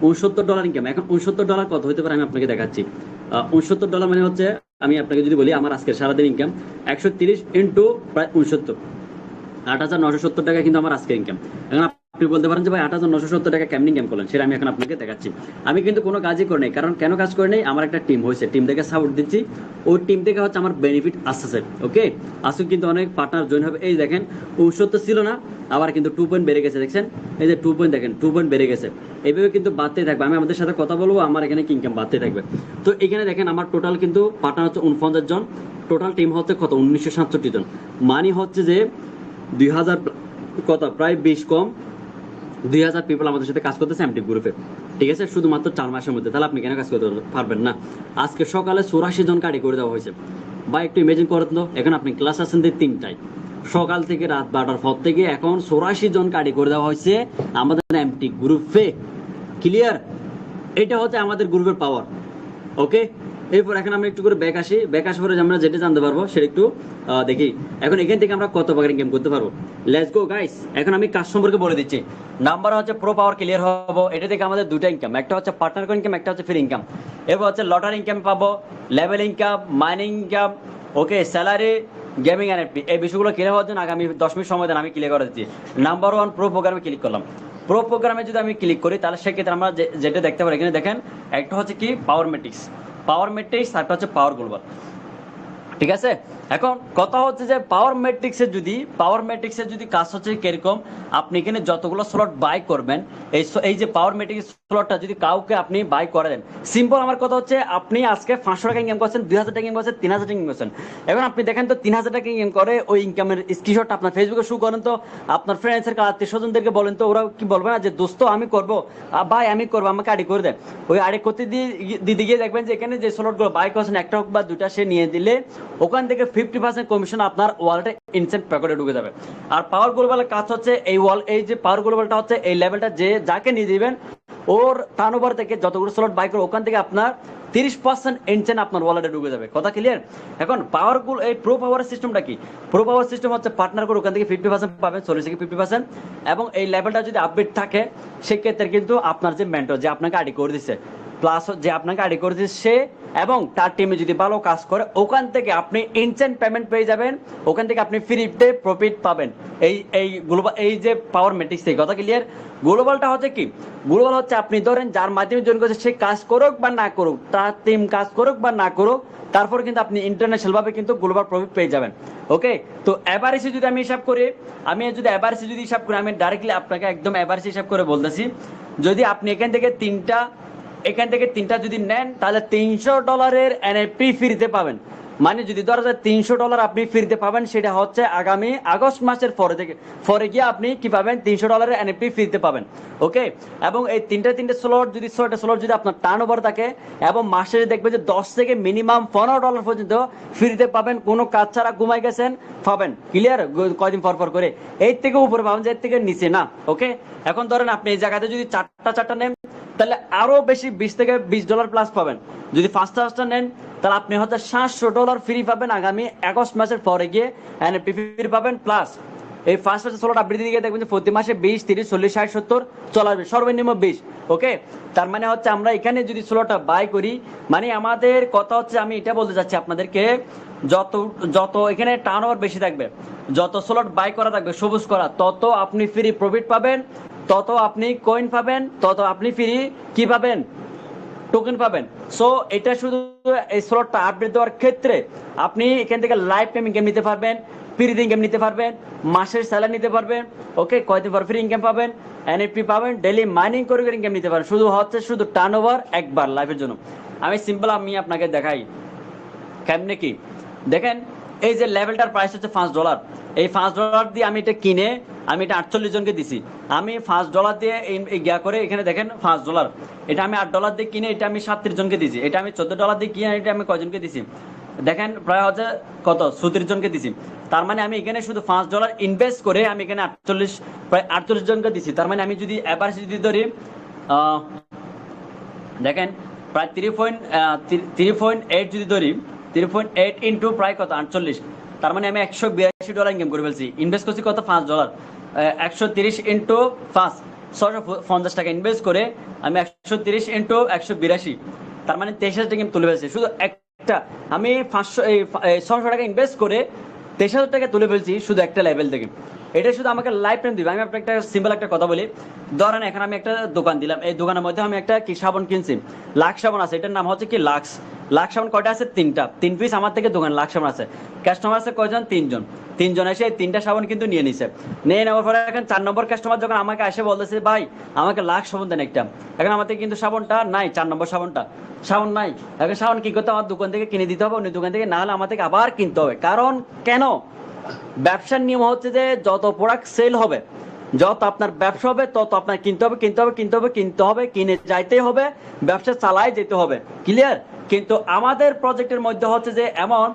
Speaker 1: $69 ইনকাম। এখন $69 কত হতে পারে আমি আপনাকে দেখাচ্ছি। $69 মানে হচ্ছে, আমি আপনাকে যদি বলি আমার আজকে সারাদিন ইনকাম 130 ইন্টু প্রায় 69, 8,970 টাকা কিন্তু আমার আজকে ইনকাম। এখন আপনি বলতে পারেন যে ভাই 8,970 টাকা কেমনি ইনকাম করলেন, সেটা আমি এখন আপনাকে দেখাচ্ছি। আমি কিন্তু কোনো কাজই করি নাই, কারণ কেন কাজ করি নাই, আমার একটা টিম হয়েছে, টিম থেকে সাপোর্ট দিচ্ছি, ওই টিম থেকে হচ্ছে আমার বেনিফিট আসতেছে, ওকে? আসুক কিন্তু অনেক পার্টনার জয়েন হবে। এই দেখেন 69 ছিল না, আবার কিন্তু 2 পয়েন্ট বেড়ে গেছে, দেখছেন? এই যে 2 পয়েন্ট দেখেন, 2 পয়েন্ট বেড়ে গেছে। এইভাবে কিন্তু বাড়তেই থাকবে, আমি আমাদের সাথে কথা বলবো, আমার এখানে ইনকাম বাড়তে থাকবে। তো এখানে দেখেন আমার টোটাল কিন্তু পার্টনার হচ্ছে 49 জন, টোটাল টিম হচ্ছে কত 1967 জন। মানে হচ্ছে যে 2000 কত প্রায় 20 কম 2000 পিপল আমাদের সাথে কাজ করতেছে এমটি গ্রুপে, ঠিক আছে? শুধুমাত্র 4 মাসের মধ্যে। তাহলে আপনি কেন কাজ করতে পারবেন না? আজকে সকালে 84 জন কাটি করে দেওয়া হয়েছে। বা একটু ইমেজিন করেন তো, এখন আপনি ক্লাস আছেন 3টায়, সকাল থেকে রাত 12টার পর থেকে এখন 84 জন কাটি করে দেওয়া হয়েছে আমাদের এমটি গ্রুপে। ক্লিয়ার? এটা হচ্ছে আমাদের গ্রুপের পাওয়ার, ওকে? এরপর এখন আমরা একটু করে ব্যাক আসি, ব্যাক আসার পরে আমরা যেটা জানতে পারবো সেটা একটু দেখি। এখন এখান থেকে আমরা কত টাকা ইনকাম করতে পারবো, লেটস গো গাইস। এখন আমি কাজ সম্পর্কে বলে দিচ্ছি। নাম্বার হচ্ছে প্রো পাওয়ার ক্লিয়ার হবো, এটা থেকে আমাদের দুটো ইনকাম, একটা হচ্ছে পার্টনার ইনকাম, একটা হচ্ছে ফ্রি ইনকাম। এরপর হচ্ছে লটারি ইনকাম পাবো, লেভেল ইনকাম, মাইনিং ইনকাম, ওকে, স্যালারি, গেমিং এনএফটি। এই বিষয়গুলো ক্লিয়ার হওয়ার জন্য আগামী 10 মিনিট সময় দেন, আমি ক্লিয়ার করে দিচ্ছি। নাম্বার 1 প্রো প্রোগ্রামে ক্লিক করলাম। প্রো প্রোগ্রামে যদি আমি ক্লিক করি তাহলে সেক্ষেত্রে আমরা যেটা দেখতে পারি, এখানে দেখেন একটা হচ্ছে কি পাওয়ার মেট্রিক্স, পাওয়ার মেট্রিক্স, একটা হচ্ছে পাওয়ার গ্লোবাল, ঠিক আছে? এখন কথা হচ্ছে যে পাওয়ার ম্যাট্রিক্সের যদি কাজ হচ্ছে কিরকম, আপনি এখানে যতগুলো স্লট বাই করবেন, এই যে পাওয়ার ম্যাট্রিক্স স্লটটা যদি কাউকে আপনি বাই করে দেন, সিম্পল আমার কথা হচ্ছে আপনি আজকে 500 টাকা ইনকাম করছেন, 2000 টাকা ইনকাম করছেন, 3000 টাকা ইনকাম করছেন। এখন আপনি দেখেন তো 3000 টাকা ইনকাম করে ওই ইনকামের স্ক্রিনশটটা আপনার ফেসবুকে শো করেন তো, আপনার ফ্রেন্ডস এর আত্মীয় স্বজনদেরকে বলেন তো, ওরা কি বলবে না যে দোস্ত আমি করবো, ভাই আমি করবো, আমাকে আড়ি করে দেন। ওই আড়ি করতে দিতে গিয়ে দেখবেন যে এখানে যে স্লটগুলো বাই করছেন একটা হোক বা দুটা, সে নিয়ে দিলে ওখান থেকে 50% কমিশন আপনার ওয়ালেটে ইনসেন্ট প্যাকেটে ঢুকে যাবে। আর পাওয়ার গ্লোবালের কাজ হচ্ছে এই যে পাওয়ার গ্লোবালটা হচ্ছে এই লেভেলটা যে যাকে নিয়ে দিবেন ওর টার্নওভার থেকে যতগুলো স্লট বাই করে ওখান থেকে আপনার 30% ইনসেন্ট আপনার ওয়ালেটে ঢুকে যাবে। কথা ক্লিয়ার? এখন পাওয়ারগুলো এই প্রো পাওয়ার সিস্টেমটা কি? প্রো পাওয়ার সিস্টেম হচ্ছে পার্টনার করে ওখান থেকে 50% পাবেন, 40 থেকে 50%। এবং এই লেভেলটা যদি আপডেট থাকে সেক্ষেত্রে কিন্তু আপনার যে মেন্টর যে আপনাকে আইডি করে দিচ্ছে, প্লাস যে আপনাকে আইডি করে দিচ্ছে সে এবং তার টিমে যদি ভালো কাজ করে ওখান থেকে আপনি ইনস্ট্যান্ট পেমেন্ট পেয়ে যাবেন, ওখান থেকে আপনি ফ্রিতে প্রফিট পাবেন। এই গ্লোবাল এই যে পাওয়ার ম্যাট্রিক্স থেকে। কথা ক্লিয়ার? গ্লোবালটা হচ্ছে কি? গ্লোবাল হচ্ছে আপনি ধরেন যার মাধ্যমে জয়েন করেছে সে কাজ করুক বা না করুক, তার টিম কাজ করুক বা না করুক, তারপর কিন্তু আপনি ইন্টারন্যাশনাল ভাবে কিন্তু গ্লোবাল প্রফিট পেয়ে যাবেন, ওকে? তো এভারেজে যদি আমি হিসাব করি, আমি ডাইরেক্টলি আপনাকে একদম এভারেজ হিসাব করে বলতেছি, যদি আপনি এখান থেকে তিনটা যদি নেন তাহলে $300 এনএফটি ফ্রিতে পাবেন। মানে যদি ধরা যায় $300 আপনি ফ্রিতে পাবেন, সেটা হচ্ছে আগামী আগস্ট মাসের পরে গিয়ে আপনি কি পাবেন, $300 এনএফটি ফ্রিতে পাবেন, ওকে? এবং এই তিনটা স্লট যদি আপনার টার্নওভার থাকে এবং মাসে দেখবেন যে 10 থেকে মিনিমাম $15 পর্যন্ত ফ্রিতে পাবেন, কোনো কাজ ছাড়া ঘুমাই গেছেন পাবেন। ক্লিয়ার? কয়দিন পর করে এর থেকে উপরে পাবেন, এর থেকে নিচে না, ওকে? এখন ধরেন আপনি এই জায়গাতে যদি চারটা নেন তাহলে আরো বেশি $20 থেকে $20 প্লাস পাবেন। যদি পাঁচটা নেন তাহলে আপনি হয়তো $700 ফ্রি পাবেন আগামী আগস্ট মাসের পরে গিয়ে এনএফটি ফ্রি পাবেন। প্লাস এই ফার্স্ট মাসের স্লট আপনি দিকে দেখবেন যে প্রতি মাসে 20, 30, 40, 60, 70 চলে আসবে, সর্বনিম্ন 20, ওকে? তার মানে হচ্ছে আমরা এখানে যদি স্লটটা বাই করি, মানে আমাদের কথা হচ্ছে, আমি এটা বলতে চাচ্ছি আপনাদেরকে, যত এখানে টার্নওভার বেশি থাকবে, যত স্লট বাই করা থাকবে সবুজ করা, তত আপনি ফ্রি প্রফিট পাবেন, তত আপনি কয়েন পাবেন, তত আপনি ফ্রি কি পাবেন, টোকেন পাবেন। সো এটা শুধু এই স্লটটা আপডেট দেওয়ার ক্ষেত্রে আপনি এখান থেকে লাইফ টাইম ইনকাম নিতে পারবেন, ফ্রি ইনকাম নিতে পারবেন, মাসের স্যালারি নিতে পারবেন, ওকে? কয়দিন পর ফ্রি ইনকাম পাবেন, এনএফটি পাবেন, ডেইলি মাইনিং করে ইনকাম নিতে পারেন। শুধু টার্নওভার একবার লাইফের জন্য। আমি আপনাকে দেখাই কেমনে কি। দেখেন এই যে লেভেলটার প্রাইস হচ্ছে $5। এই $5 দিয়ে আমি এটা কিনে আমি এটা 48 জনকে দিছি। আমি $5 দিয়ে করে এখানে দেখেন $5, এটা আমি $8 দিয়ে কিনে এটা আমি 37 জনকে দিছি। এটা আমি $14 দিয়ে কিনে এটা আমি কয়জনকে দিছি, দেখেন প্রায় হচ্ছে কত 37 জনকে দিছি। তার মানে আমি এখানে শুধু $5 ইনভেস্ট করে আমি এখানে 48 প্রায় 48 জনকে দিছি। তার মানে আমি যদি এভারেজ যদি ধরি আহ, দেখেন প্রায় 3.8 যদি ধরি, 3.8 ইন্টু প্রায় কত 48, তার মানে আমি $182 ইনকাম করে ফেলছি। ইনভেস্ট করছি কত $5, 130 ইন্টু 5, $650 ইনভেস্ট করে আমি 130 ইন্টু 182, তার মানে 23,000 টাকা তুলে ফেলছি শুধু একটা। আমি 600 টাকা ইনভেস্ট করে 23,000 টাকা তুলে ফেলছি শুধু একটা লেভেল থেকে। এটা শুধু আমাকে লাইফ টাইম দিবে। আমি আপনাকে একটা সিম্পল একটা কথা বলি, ধরেন এখন আমি একটা দোকান দিলাম, এই দোকানের মধ্যে আমি একটা কি সাবান কিনছি, লাক্স সাবান আছে, এটার নাম হচ্ছে কি লাক্স। লাক্স সাবান কয়টা আছে? 3টা, 3 পিস আমার থেকে দোকান লাক্স সাবান আছে। কাস্টমার আছে কয়জন? 3জন। 3জন এসে এই 3টা সাবান কিন্তু নিয়ে নিছে। নিয়ে নেওয়ার পরে এখন 4 নম্বর কাস্টমার যখন আমাকে এসে বলতেছে ভাই আমাকে লাক্স সাবান দেন একটা, এখন আমাদের কিন্তু সাবানটা নাই, 4 নম্বর সাবান নাই। এখন সাবান কি করতে, আমার দোকান থেকে কিনে দিতে হবে অন্য দোকান থেকে, না হলে আমার থেকে আবার কিনতে হবে। কারণ কেন? ব্যবসার নিয়ম হচ্ছে যে যত প্রোডাক্ট সেল হবে, যত আপনার ব্যবসা হবে, তত আপনার কিনতে হবে, কিনে যাইতেই হবে, ব্যবসা চালাই যেতে হবে। ক্লিয়ার? কিন্তু আমাদের প্রজেক্টের মধ্যে হচ্ছে যে এমন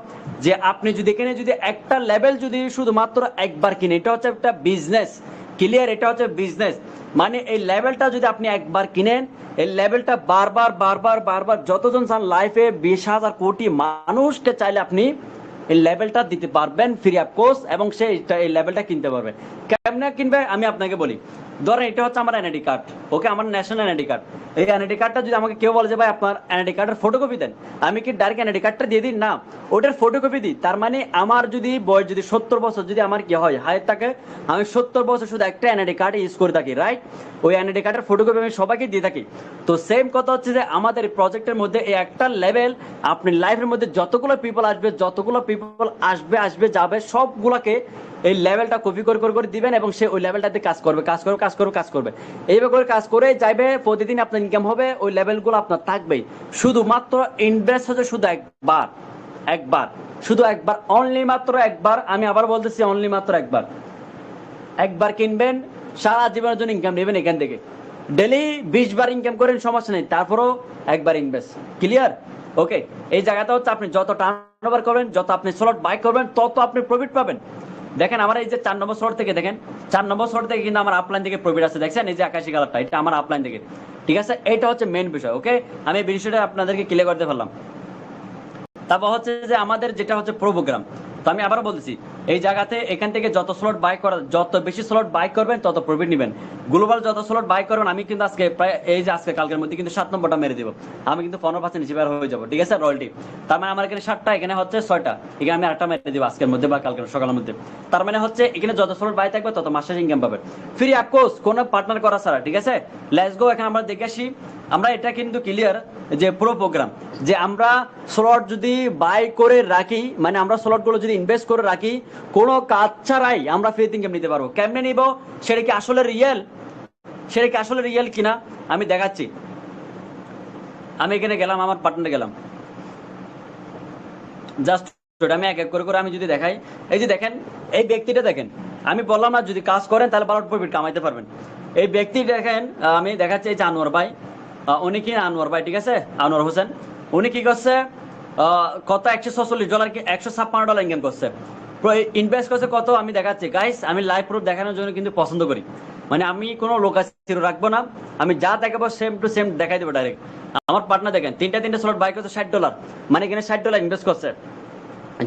Speaker 1: যে আপনি যদি এখানে যদি একটা লেভেল যদি শুধুমাত্র একবার কিনে, এটা হচ্ছে একটা বিজনেস। ক্লিয়ার? এটা হচ্ছে বিজনেস। মানে এই লেভেলটা যদি আপনি একবার কিনেন, এই লেভেলটা বারবার যতজন চান লাইফে 20,000 কোটি মানুষকে চাইলে আপনি এই লেভেলটা দিতে পারবেন ফ্রি অফ কোর্স, এবং সে এই লেভেলটা কিনতে পারবে। কেমনে কিনবে আমি আপনাকে বলি। ধরেন এটা হচ্ছে আমার এনআইডি কার্ড, ওকে, আমার ন্যাশনাল এনআইডি কার্ড। এই এনআইডি কার্ডটা যদি আমাকে কেউ বলে যে ভাই আপনার এনআইডি কার্ডের ফটোকপি দেন, আমি কি ডাইরেক্ট এনআইডি কার্ডটা দিয়ে দিই? না, ওটার ফটোকপি দিই। তার মানে আমার যদি বয়স যদি 70 বছর যদি আমার কি হয় হায়াত থাকে, আমি 70 বছর শুধু একটা এনআইডি কার্ড ইউজ করে থাকি, রাইট? ওই এনআইডি কার্ডের ফটোকপি আমি সবাইকে দিয়ে থাকি। তো সেম কথা হচ্ছে যে আমাদের প্রজেক্টের মধ্যে এই একটা লেভেল, আপনি লাইফের মধ্যে যতগুলো পিপল আসবে যাবে সবগুলোকে এই লেভেলটা কপি করে দিবেন, এবং সে ওই লেভেলটাতে কাজ করবে এইভাবে করে কাজ করে যাইবে। প্রতিদিন আপনার ইনকাম হবে, ওই লেভেলগুলো আপনার থাকবেই। শুধুমাত্র ইনভেস্ট হচ্ছে শুধু একবার, অনলি মাত্র একবার। আমি আবার বলতেছি অনলি মাত্র একবার কিনবেন, সারা জীবনের জন্য ইনকাম নেবেন এখান থেকে। ডেলি 20 বার ইনকাম করেন সমস্যা নেই, তারপরও একবার ইনভেস্ট। ক্লিয়ার? ওকে, এই জায়গাটা হচ্ছে আপনি যত টার্নওভার করবেন, যত আপনি স্লট বাই করবেন, তত আপনি প্রফিট পাবেন। দেখেন আমার এই যে 4 নম্বর স্লট থেকে দেখেন, 4 নম্বর স্লট থেকে কিন্তু আমার আপলাইন থেকে প্রফিট আছে, দেখছেন এই যে আকাশি কালারটা, এটা আমার আপলাইন থেকে। ঠিক আছে, এটা হচ্ছে মেইন বিষয়। ওকে, আমি এই বিষয়টা আপনাদেরকে ক্লিয়ার করতে পারলাম। তারপর হচ্ছে যে আমাদের যেটা হচ্ছে প্রোগ্রাম, তো আমি আবার বলতেছি এই জায়গাতে এখান থেকে যত স্লট বাই করা, যত বেশি স্লট বাই করবেন তত প্রফিট নেবেন। গ্লোবাল যত স্লট বাই করবেন, আমি কিন্তু আজকে প্রায় এই যে আজকে কালকের মধ্যে কিন্তু 7 নম্বরটা মেরে দেবো, আমি কিন্তু 15% রিসিভার হয়ে যাবো। ঠিক আছে, রয়্যালটি। তার মানে আমার এখানে 7টা, এখানে হচ্ছে 6টা, এখানে আমি 8টা মেরে দেবো আজকের মধ্যে বা কালকের সকালের মধ্যে। তার মানে হচ্ছে এখানে যত স্লট বাই থাকবে তত মাসে ইনকাম পাবেন ফ্রি অফ কোর্স, কোনো পার্টনার করা ছাড়া। ঠিক আছে, লেটস গো। এখন আমরা দেখে আসি, আমরা এটা কিন্তু ক্লিয়ার যে পুরো প্রোগ্রাম যে আমরা স্লট যদি বাই করে রাখি, মানে আমরা স্লট গুলো যদি ইনভেস্ট করে রাখি, কোনো কাজ ছাড়াই আমরা ফ্রি ইনকাম নিতে পারবো। কেমনে নিব? সেটা কি আসলে রিয়েল কিনা আমি দেখাচ্ছি। আমি এখানে গেলাম, আমার পার্টনারে গেলাম, জাস্ট আমি এক এক করে আমি যদি দেখাই, এই যে দেখেন এই ব্যক্তিটা দেখেন, আমি বললাম না যদি কাজ করেন তাহলে ভালো প্রফিট কামাইতে পারবেন। এই ব্যক্তি দেখেন, আমি দেখাচ্ছি এই যে আনোয়ার ভাই, উনি কি আনোয়ার ভাই, ঠিক আছে, আনোয়ার হোসেন। উনি কি করছে, কত $146 কি $156 ইনকাম করছে, ইনভেস্ট করছে কত আমি দেখাচ্ছি গাইস। আমি লাইভ প্রুফ দেখানোর জন্য কিন্তু পছন্দ করি, মানে আমি কোনো লোকাচির রাখবো না, আমি যা দেখাবো সেম টু সেম দেখাই দেবো ডাইরেক্ট। আমার পার্টনার দেখেন তিনটা স্লট বাই করছে $60, মানে এখানে $60 ইনভেস্ট করছে,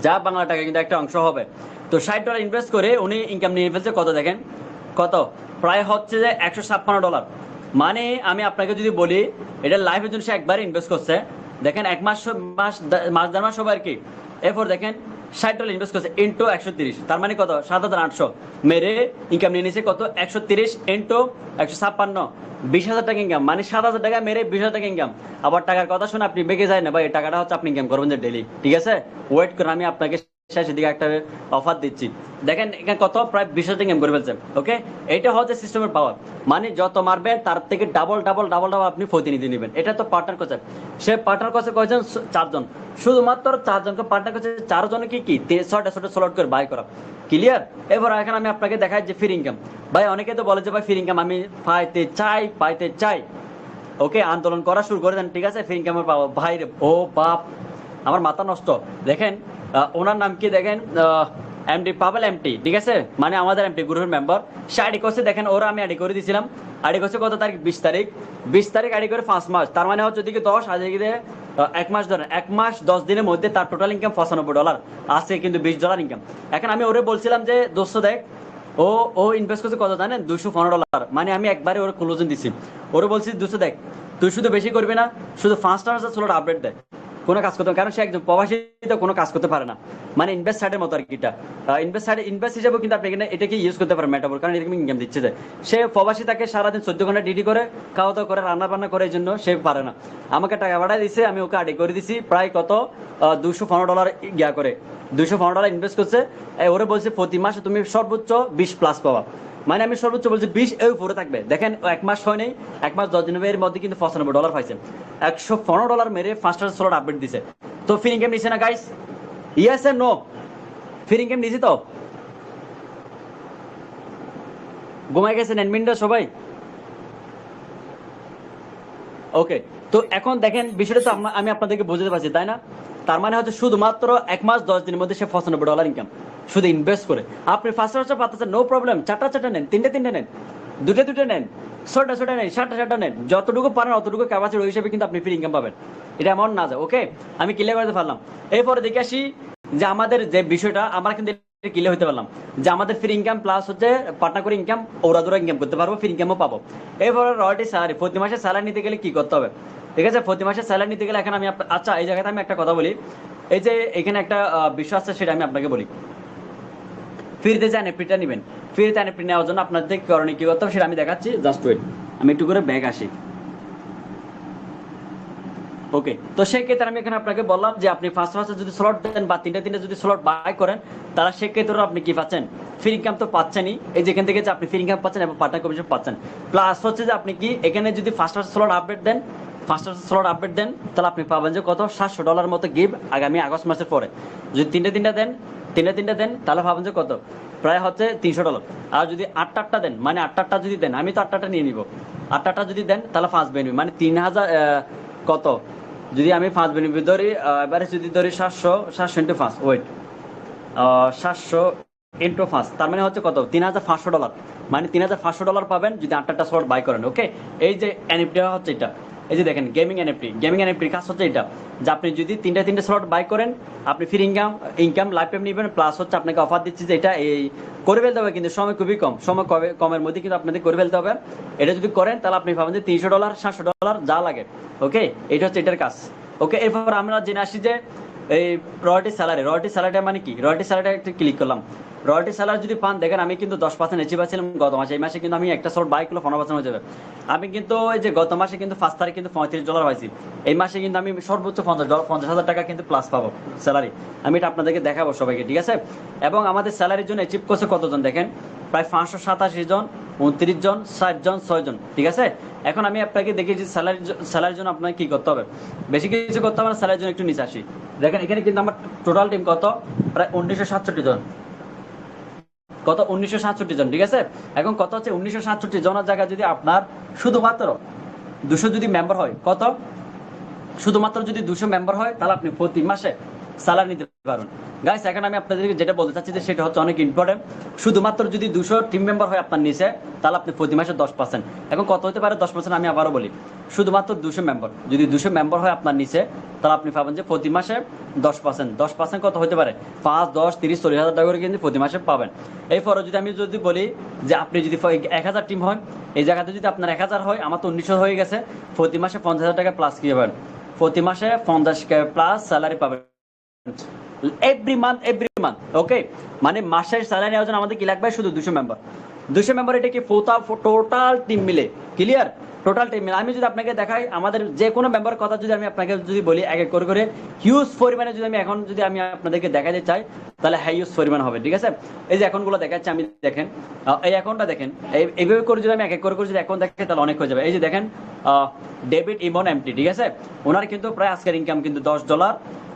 Speaker 1: যা বাংলা টাকা কিন্তু একটা অংশ হবে। তো $60 ইনভেস্ট করে উনি ইনকাম নিয়ে ফেলছে কত দেখেন, কত প্রায় হচ্ছে যে $156। মানে আমি আপনাকে যদি বলি এটা লাইফের জন্য সে একবার ইনভেস্ট করছে, দেখেন এক মাস দেড় মাস হবে আর কি। এরপর দেখেন $60 ইনভেস্ট করছে ইন্টু 130, তার মানে কত 7,800 মেরে ইনকাম নিয়ে নিয়েছে কত 130 ইন্টু 156, 20,000 টাকা ইনকাম, মানে 7,000 টাকা মেরে 20,000 টাকা ইনকাম। আবার টাকার কথা শুনে আপনি বেঁকে যায় না ভাই, এই টাকাটা হচ্ছে আপনি ইনকাম করবেন যে ডেলি। ঠিক আছে, ওয়েট করে আমি আপনাকে শেষের দিকে একটা অফার দিচ্ছি। দেখেন এখানে কত প্রায় 20,000 টাকা ইনকাম করে ফেলছে। ওকে, এটা হচ্ছে সিস্টেমের পাওয়ার, মানে যত মারবেন তার থেকে ডাবল আপনি প্রতিনিধি নেবেন। এটা তো পার্টনার করছে, সে পার্টনার করছে কয়জন, 4 জন, শুধুমাত্র 4 জনকে পার্টনার করছে। 4 জনকে কি 6টা স্লট করে বাই করা। ক্লিয়ার? এবার এখন আমি আপনাকে দেখাই যে ফ্রি ইনকাম। ভাই অনেকে তো বলে যে ভাই ফ্রি ইনকাম আমি পাইতে চাই। ওকে, আন্দোলন করা শুরু করে দেন, ঠিক আছে, ফ্রি ইনকাম পাবো ভাই রে। ও বাপ, আমার মাথা নষ্ট। দেখেন ওনার নাম কি দেখেন, এমডি পাবেল এমটি, ঠিক আছে, মানে আমাদের এমটি গ্রুপের মেম্বার। সে আইডি করছে দেখেন, ওরা আমি আইডি করে দিয়েছিলাম। আইডি করছে কত তারিখ, 20 তারিখ। 20 তারিখ আইডি করে 5 মাস, তার মানে হচ্ছে ওদিকে 10, আজ এদিকে 1 মাস ধরেন, 1 মাস 10 দিনের মধ্যে তার টোটাল ইনকাম $95 আছে, কিন্তু $20 ইনকাম। এখন আমি ওরে বলছিলাম যে দোস্ত দেখ, ও ও ইনভেস্ট করছে কত জানেন, $215। মানে আমি একবারে ওর ক্লোজিং দিছি। ওরে বলছি দোস্ত দেখ, তুই শুধু বেশি করবি না, শুধু 5টা স্লট আপডেট দেয়, কোনো কাজ করতে, কারণ সে একজন প্রবাসী, তো কোনো কাজ করতে পারে না, মানে ইনভেস্ট সাইডের মতো আর কি। এটা ইনভেস্ট সাইডে ইনভেস্ট হিসেবে কিন্তু আপনি এখানে এটাকে ইউজ করতে পারেন মেটাবল, কারণ এরকম ইনকাম দিচ্ছে যে সে প্রবাসী, তাকে সারাদিন 14 ঘন্টা ডিউটি করে, খাওয়া দাওয়া করে, রান্না বান্না করে, এই জন্য সে পারে না। আমাকে টাকা পাঠায় দিছে, আমি ওকে আডি করে দিছি প্রায় কত $215 ইয়া করে, $215 ইনভেস্ট করছে। ওরে বলছে প্রতি মাসে তুমি সর্বোচ্চ 20+ পাবা, মানে আমি সর্বোচ্চ বলছি 20 এর উপরে থাকবে। দেখেন 1 মাস হয় নাই, 1 মাস 10 দিনের এর মধ্যে কিন্তু $95 পাইছে, $115 মেরে 5টা স্লট আপডেট দিছে। তো ফ্রি ইনকাম নিছে না guys? Yes and no? Free income নিছি তো? ঘুমাই গেছেন অ্যাডমিনরা সবাই? ওকে, তো এখন দেখেন বিষয়টা তো আমি আপনাদেরকে বোঝাতে পারছি, তাই না? তার মানে হচ্ছে শুধুমাত্র 1 মাস 10 দিনের মধ্যে সে $95 ইনকাম শুধু ইনভেস্ট করে। আপনি 5টা পাচ্ছেন, নো প্রবলেম, 4টা নেন, 3টে নেন, 2টে নেন, 6টা নেন, 7টা নেন, যতটুকু পারেন অতটুকু ক্যাপাসিটি, ওই হিসেবে কিন্তু আপনি ফ্রি ইনকাম পাবেন। এটা এমন না যায়। ওকে, আমি ক্লিয়ার করতে পারলাম। এরপরে দেখে আসি যে আমাদের যে বিষয়টা, আমরা কিন্তু ক্লিয়ার হতে পারলাম যে আমাদের ফ্রি ইনকাম প্লাস হচ্ছে পার্টনার করে ইনকাম, ওরা দুরা ইনকাম করতে পারবো, ফ্রি ইনকামও পাবো। এরপরে রয়্যালটি স্যালারি, প্রতি মাসে স্যালারি নিতে গেলে কি করতে হবে? ঠিক আছে, প্রতি মাসে স্যালারি নিতে গেলে এখন আমি আচ্ছা এই জায়গাতে আমি একটা কথা বলি, এই যে এখানে একটা বিষয় আছে, সেটা আমি আপনাকে বলি। ফ্রিতে যে এনএফটিটা নেবেন, ফ্রিতে এনএফটি নেওয়ার জন্য আপনাদের করণীয় কি করতে হবে সেটা আমি দেখাচ্ছি, জাস্ট ওয়েট, আমি একটু করে ব্যাগ আসি। ওকে, তো সেই ক্ষেত্রে আমি এখানে আপনাকে বললাম যে আপনি ফার্স্ট যদি স্লট দেন বা 3টে যদি স্লট বাই করেন, তাহলে সেক্ষেত্রে আপনি কি পাচ্ছেন, ফ্রি ইনকাম তো পাচ্ছেনই, এই যেখান থেকে যে আপনি ফ্রি ইনকাম পাচ্ছেন এবং পার্টনার কমিশন পাচ্ছেন, প্লাস হচ্ছে যে আপনি কি এখানে যদি ফার্স্ট স্লট আপডেট দেন, তাহলে আপনি পাবেন যে কত, $700 মতো গিভ আগামী আগস্ট মাসের পরে। যদি তিনটে দেন তাহলে পাবেন যে কত, প্রায় হচ্ছে $300। আর যদি 8টা দেন, মানে 8টা যদি দেন, আমি তো 8টা নিয়ে নিব, 8টা যদি দেন তাহলে 5 বেনিফিট, মানে 3000 কত, যদি আমি 5 বেনিফিট ধরি, এবারে যদি ধরি 700 ইন্টু 5, ওয়েট, 700 ইন্টু 5, তার মানে হচ্ছে কত, $3500, মানে $3500 পাবেন যদি 8টা স্লট বাই করেন। ওকে, এই যে এনএফটি হচ্ছে এটা, এই যে দেখেন গেমিং এনএফটির কাজ হচ্ছে এটা, যে আপনি যদি তিনটে স্লট বাই করেন, আপনি ফ্রি ইনকাম লাইফ টাইম নেবেন, প্লাস হচ্ছে আপনাকে অফার দিচ্ছি যে এটা এই করে ফেলতে হবে, কিন্তু সময় খুবই কম, সময় কমের মধ্যে কিন্তু আপনাদের করে ফেলতে হবে। এটা যদি করেন তাহলে আপনি পাবেন যে $300 $700 যা লাগে। ওকে, এটা হচ্ছে এটার কাজ। ওকে, এরপর আমরা জেনে আসি যে এই রয়্যালটি স্যালারিটা মানে কি। রয়্যালটি স্যালারিটা একটু ক্লিক করলাম। রয়্যালটি স্যালারি যদি পান, দেখেন আমি কিন্তু 10% অ্যাচিভ আছিলাম গত মাসে। এই মাসে কিন্তু আমি একটা স্লট বাই করলে 15% হয়ে যাবে। আমি কিন্তু এই যে গত মাসে কিন্তু 5 তারিখ কিন্তু $35 পাইছি। এই মাসে কিন্তু আমি সর্বোচ্চ $50,000 কিন্তু প্লাস পাবো স্যালারি। আমি এটা আপনাদেরকে দেখাবো সবাইকে, ঠিক আছে। এবং আমাদের স্যালারির জন্য অ্যাচিভ করছে কতজন দেখেন, প্রায় 587 জন, 29 জন, 60 জন, 6 জন, ঠিক আছে। এখন আমি আপনাকে দেখিয়েছি স্যালারির জন্য আপনাকে কি করতে হবে, বেশি কিছু করতে হবে না। স্যালারির জন্য একটু নিচে আসি, দেখেন এখানে কিন্তু আমার টোটাল টিম কত, প্রায় 1967 জন, কত 1967 জন, ঠিক আছে। এখন কত হচ্ছে 1967 জনের জায়গায় যদি আপনার শুধুমাত্র 200 যদি মেম্বার হয়, কত, শুধুমাত্র যদি 200 মেম্বার হয়, তাহলে আপনি প্রতি মাসে স্যালারি নিতে পারেন। গাইস, এখন আমি আপনাদেরকে যেটা বলতে চাচ্ছি যে সেটা হচ্ছে অনেক ইম্পর্টেন্ট। শুধুমাত্র যদি 200 টিম মেম্বার হয় আপনার নিচে, তাহলে আপনি প্রতি মাসে 10%। এখন কত হতে পারে 10%, আমি আবারও বলি, শুধুমাত্র 200 মেম্বার, যদি 200 মেম্বার হয় আপনার নিচে, তাহলে আপনি পাবেন যে প্রতি মাসে 10%। কত হতে পারে, 5, 10, 30, 40 হাজার টাকা করে কিন্তু প্রতি মাসে পাবেন। এরপরে যদি আমি বলি যে আপনি যদি 1000 টিম হয়, এই জায়গাতে যদি আপনার 1000 হয়, আমার তো 1900 হয়ে গেছে, প্রতি মাসে 50,000 টাকা প্লাস কি পাবেন, প্রতি মাসে 50K প্লাস স্যালারি পাবেন এভরি মান্থ। ওকে, মানে মাসের স্যালারি নেওয়ার জন্য আমাদের কি লাগবে, শুধু 200 মেম্বার। এটা কি টোটাল টিম মিলে, ক্লিয়ার, টোটাল টিম মিলে। আমি যদি আপনাকে দেখাই আমাদের যে কোনো মেম্বার কথা, যদি আমি আপনাকে যদি বলি এক এক করে হিউজ পরিমাণে, যদি আমি এখন যদি আমি আপনাদেরকে দেখাতে চাই, তাহলে হিউজ পরিমাণ হবে, ঠিক আছে। এই যে অ্যাকাউন্টগুলো দেখাচ্ছি আমি, দেখেন এই অ্যাকাউন্টটা দেখেন, এইভাবে করে যদি আমি এক এক করে যদি অ্যাকাউন্ট দেখে, তাহলে অনেক হয়ে যাবে। এই যে দেখেন ডেভিড ইমন এমটি, ঠিক আছে, ওনার কিন্তু প্রায় আজকের ইনকাম কিন্তু $10,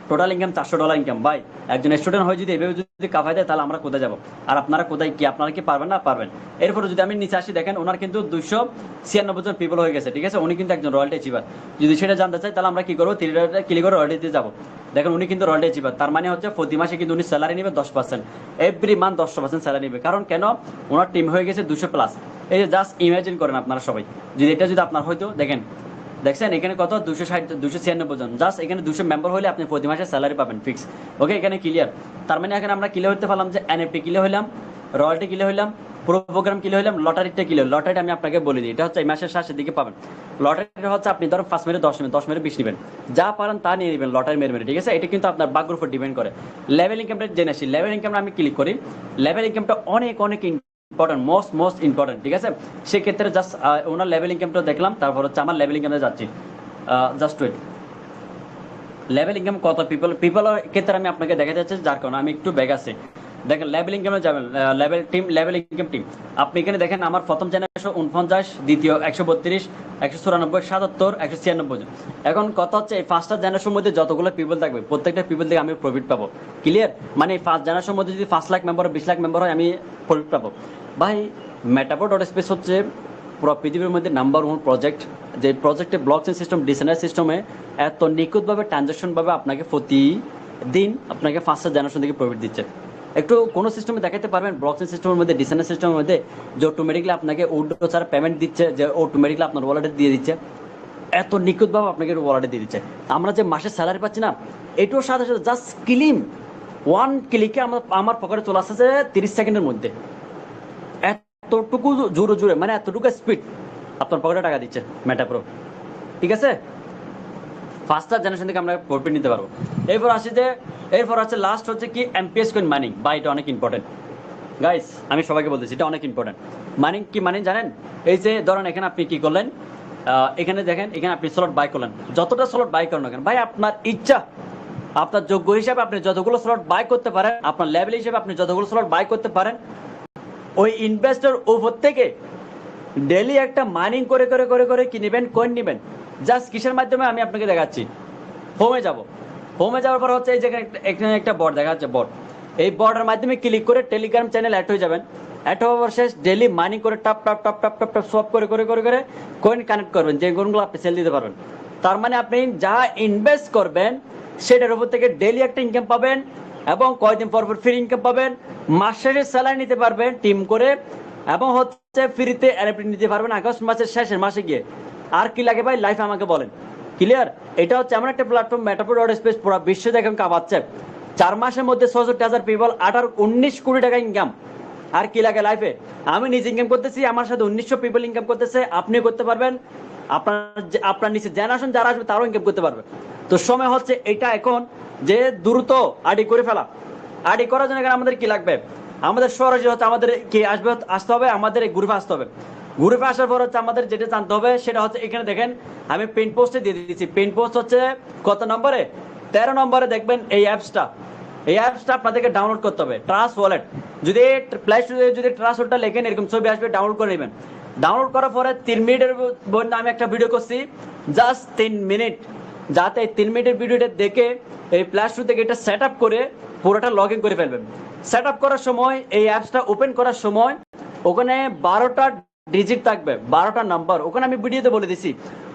Speaker 1: টোটাল ইনকাম $400 ইনকাম। ভাই একজন স্টুডেন্ট হয়ে যদি এভাবে যদি কাফায় দেয় তাহলে আমরা কোথায় যাব? আর আপনারা কোথায় কি, আপনারা কি পারবেন না? পারবেন। এরপরে যদি আমি নিচে আসি, দেখেন ওনার কিন্তু 296 জন পিপল হয়ে গেছে, ঠিক আছে? উনি কিন্তু একজন রয়্যালটি অ্যাচিভার। যদি সেটা জানতে চাই তাহলে আমরা কি করবো, ক্লিক করে রয়্যালটিতে যাবো। দেখেন উনি কিন্তু রয়্যালটি অ্যাচিভার, তার মানে হচ্ছে প্রতি মাসে কিন্তু উনি স্যালারি নেবে 10%, এভরি মান্থ 10% স্যালারি নেবে। কারণ কেন? ওনার টিম হয়ে গেছে 200+। এই যে জাস্ট ইমাজিন করেন আপনারা সবাই, যদি এটা যদি আপনার হয়তো, দেখেন দেখছেন এখানে কত, 296 জন। জাস্ট এখানে 200 মেম্বার হলে আপনি প্রতি মাসে স্যালারি পাবেন ফিক্স। ওকে, এখানে ক্লিয়ার। তার মানে এখানে আমরা ক্লিয়ার হতে পারলাম যে এনএফটি ক্লিয়ার হইলাম, রয়্যালটি ক্লিয়ার হইলাম, পুরো প্রোগ্রাম ক্লিয়ার হইলাম, লটারিটা ক্লিয়ার। লটারিটা আমি আপনাকে বলে দিই, এটা হচ্ছে এই মাসের শেষের দিকে পাবেন। লটারিটা হচ্ছে আপনি ধরো 5 মেরে 10 নেবেন, 10 মেরে 20 নেবেন, যা পারেন তা নিয়ে নেবেন লটারি মেরে মেরে, ঠিক আছে? এটা কিন্তু আপনার ভাগ্যের উপর ডিপেন্ড করে। লেভেল ইনকামটা জেনে আসি। লেভেল ইনকামটা আমি ক্লিক করি। লেভেল ইনকামটা অনেক অনেক ইম্পর্টেন্ট, মোস্ট ইম্পর্টেন্ট, ঠিক আছে? সেক্ষেত্রে জাস্ট ওনার লেভেল ইনকামটা দেখলাম, তারপর হচ্ছে আমার লেভেল ইনকামে যাচ্ছি। Just wait. লেভেল ইনকাম কত পিপলের ক্ষেত্রে আমি আপনাকে দেখা যাচ্ছে, যার কারণে আমি একটু ব্যাগ আছে। দেখেন লেভেল ইনকামে যাবেন, লেভেল ইনকাম টিম। আপনি এখানে দেখেন আমার প্রথম চ্যানেল 149, দ্বিতীয় 132, 194, 77, 196 জন। এখন কথা হচ্ছে এই 5টা জেনারেশনের মধ্যে যতগুলো পিপল থাকবে প্রত্যেকটা পিপল থেকে আমি প্রফিট পাবো। ক্লিয়ার? মানে এই 5 জেনারেশনের মধ্যে যদি 5 লাখ মেম্বার, 20 লাখ মেম্বার হয়, আমি প্রফিট পাবো। ভাই মেটাপো.স্পেস হচ্ছে পুরো পৃথিবীর মধ্যে নাম্বার 1 প্রজেক্ট, যে প্রজেক্টে ব্লকচেন সিস্টেম, ডিসেন্ট্রালাইজড সিস্টেমে এত নিখুঁতভাবে ট্রানজাকশনভাবে আপনাকে প্রতিদিন আপনাকে 5টা জেনারেশন থেকে প্রফিট দিচ্ছে। একটু কোনো সিস্টেমে দেখাতে পারবেন ব্লকচেন সিস্টেমের মধ্যে, ডিসেন্ট্রালাইজড সিস্টেমের মধ্যে, যে অটোমেটিকলি আপনাকে উইড্রো ছাড়া পেমেন্ট দিচ্ছে, যে অটোমেটিকলি আপনার ওয়ালেটে দিয়ে দিচ্ছে, এত নিখুঁতভাবে আপনাকে ওয়ালেটে দিয়ে দিচ্ছে। আমরা যে মাসে স্যালারি পাচ্ছি না, এটার সাথে সাথে জাস্ট ওয়ান ক্লিকে আমার পকেটে চলে আসছে 30 সেকেন্ডের মধ্যে। এতটুকু জোরে জোরে, মানে এতটুকু স্পিড আপনার পকেটে টাকা দিচ্ছে মেটাপ্রো, ঠিক আছে? 5টা জেনারেশন থেকে আমরা প্রফিট নিতে পারবো। এরপর আছে লাস্ট হচ্ছে কি এমপিএস কয়েন মাইনিং। বা এটা অনেক ইম্পর্টেন্ট গাইস, আমি সবাইকে বলতেছি এটা অনেক ইম্পর্টেন্ট। মাইনিং কি মানে জানেন? এই যে ধরেন এখানে আপনি কি করলেন, এখানে দেখেন, এখানে আপনি স্লট বাই করলেন, যতটা স্লট বাই করেন না কেন ভাই, আপনার ইচ্ছা, আপনার যোগ্য হিসাবে আপনি যতগুলো স্লট বাই করতে পারেন, আপনার লেভেল হিসেবে আপনি যতগুলো স্লট বাই করতে পারেন, ওই ইনভেস্টর উপর থেকে ডেলি একটা মাইনিং করে করে করে করে কি নেবেন, কয়েন নেবেন। জাস্ট কিসের মাধ্যমে আমি আপনাকে দেখাচ্ছি। হোমে যাব, হোমে যাওয়ার পর হচ্ছে এই যে এখানে একটা বট দেখা যাচ্ছে, বট। এই বটের মাধ্যমে ক্লিক করে টেলিগ্রাম চ্যানেল অ্যাড হয়ে যাবেন। অ্যাড হওয়ার শেষ ডেলি মাইনিং করে টাপ টাপ টাপ টাপ টাপ টাপ সব করে করে করে করে কয়েন কানেক্ট করবেন, যে কয়েনগুলো আপনি সেল দিতে পারবেন। তার মানে আপনি যা ইনভেস্ট করবেন সেটার উপর থেকে ডেলি একটা ইনকাম পাবেন, এবং কয়েকদিন পর পর ফ্রি ইনকাম পাবেন। মাস শেষে স্যালারি নিতে পারবেন টিম করে, এবং হচ্ছে ফ্রিতে এনএফটি নিতে পারবেন আগস্ট মাসের শেষের মাসে গিয়ে। আর কি লাগে ভাই লাইফ আমাকে বলেন। ক্লিয়ার? এটা হচ্ছে এমন একটা প্ল্যাটফর্ম, মেটাপো.স্পেস পুরো বিশ্ব দেখেন কাঁপাচ্ছে। 4 মাসের মধ্যে 66,000 পিপল, 19 কোটি টাকা ইনকাম। আর কি লাগে লাইফে? আমি নিজে ইনকাম করতেছি, আমার সাথে 1900 পিপল ইনকাম করতেছে, আপনিও করতে পারবেন, আপনার নিচে জেনারেশন যারা আসবে তারাও ইনকাম করতে পারবে। তো সময় হচ্ছে এটা এখন যে দ্রুত আইডি করে ফেলা। আইডি করার জন্য আমাদের কি লাগবে? আমাদের সরাসরি হচ্ছে আমাদের কি আসতে হবে, আমাদের গ্রুপে আসতে হবে। গ্রুপে আসার পর হচ্ছে আমাদের যেটা জানতে হবে সেটা হচ্ছে, এখানে দেখেন আমি পিন পোস্টে দিয়ে দিচ্ছি। পিন পোস্ট হচ্ছে কত নম্বরে? 13 নম্বরে দেখবেন এই অ্যাপসটা। এই অ্যাপসটা আপনাদেরকে ডাউনলোড করতে হবে, ট্রাস্ট ওয়ালেট। যদি প্লে স্টোরে যদি ট্রাস্ট ওয়ালেটটা লেখেন, এরকম ছবি আসবে, ডাউনলোড করে নেবেন। ডাউনলোড করার পরে 3 মিনিটের মধ্যে আমি একটা ভিডিও করছি, জাস্ট 3 মিনিট, যাতে 3 মিনিটের ভিডিওটা দেখে এই প্লে স্টোর থেকে এটা সেট আপ করে পুরোটা লগ ইন করে ফেলবেন। সেট আপ করার সময়, এই অ্যাপসটা ওপেন করার সময় ওখানে 12টা ডিজিট থাকবে, 12টা নাম্বার। ওখানে আমি ভিডিওতে বলে দিছি,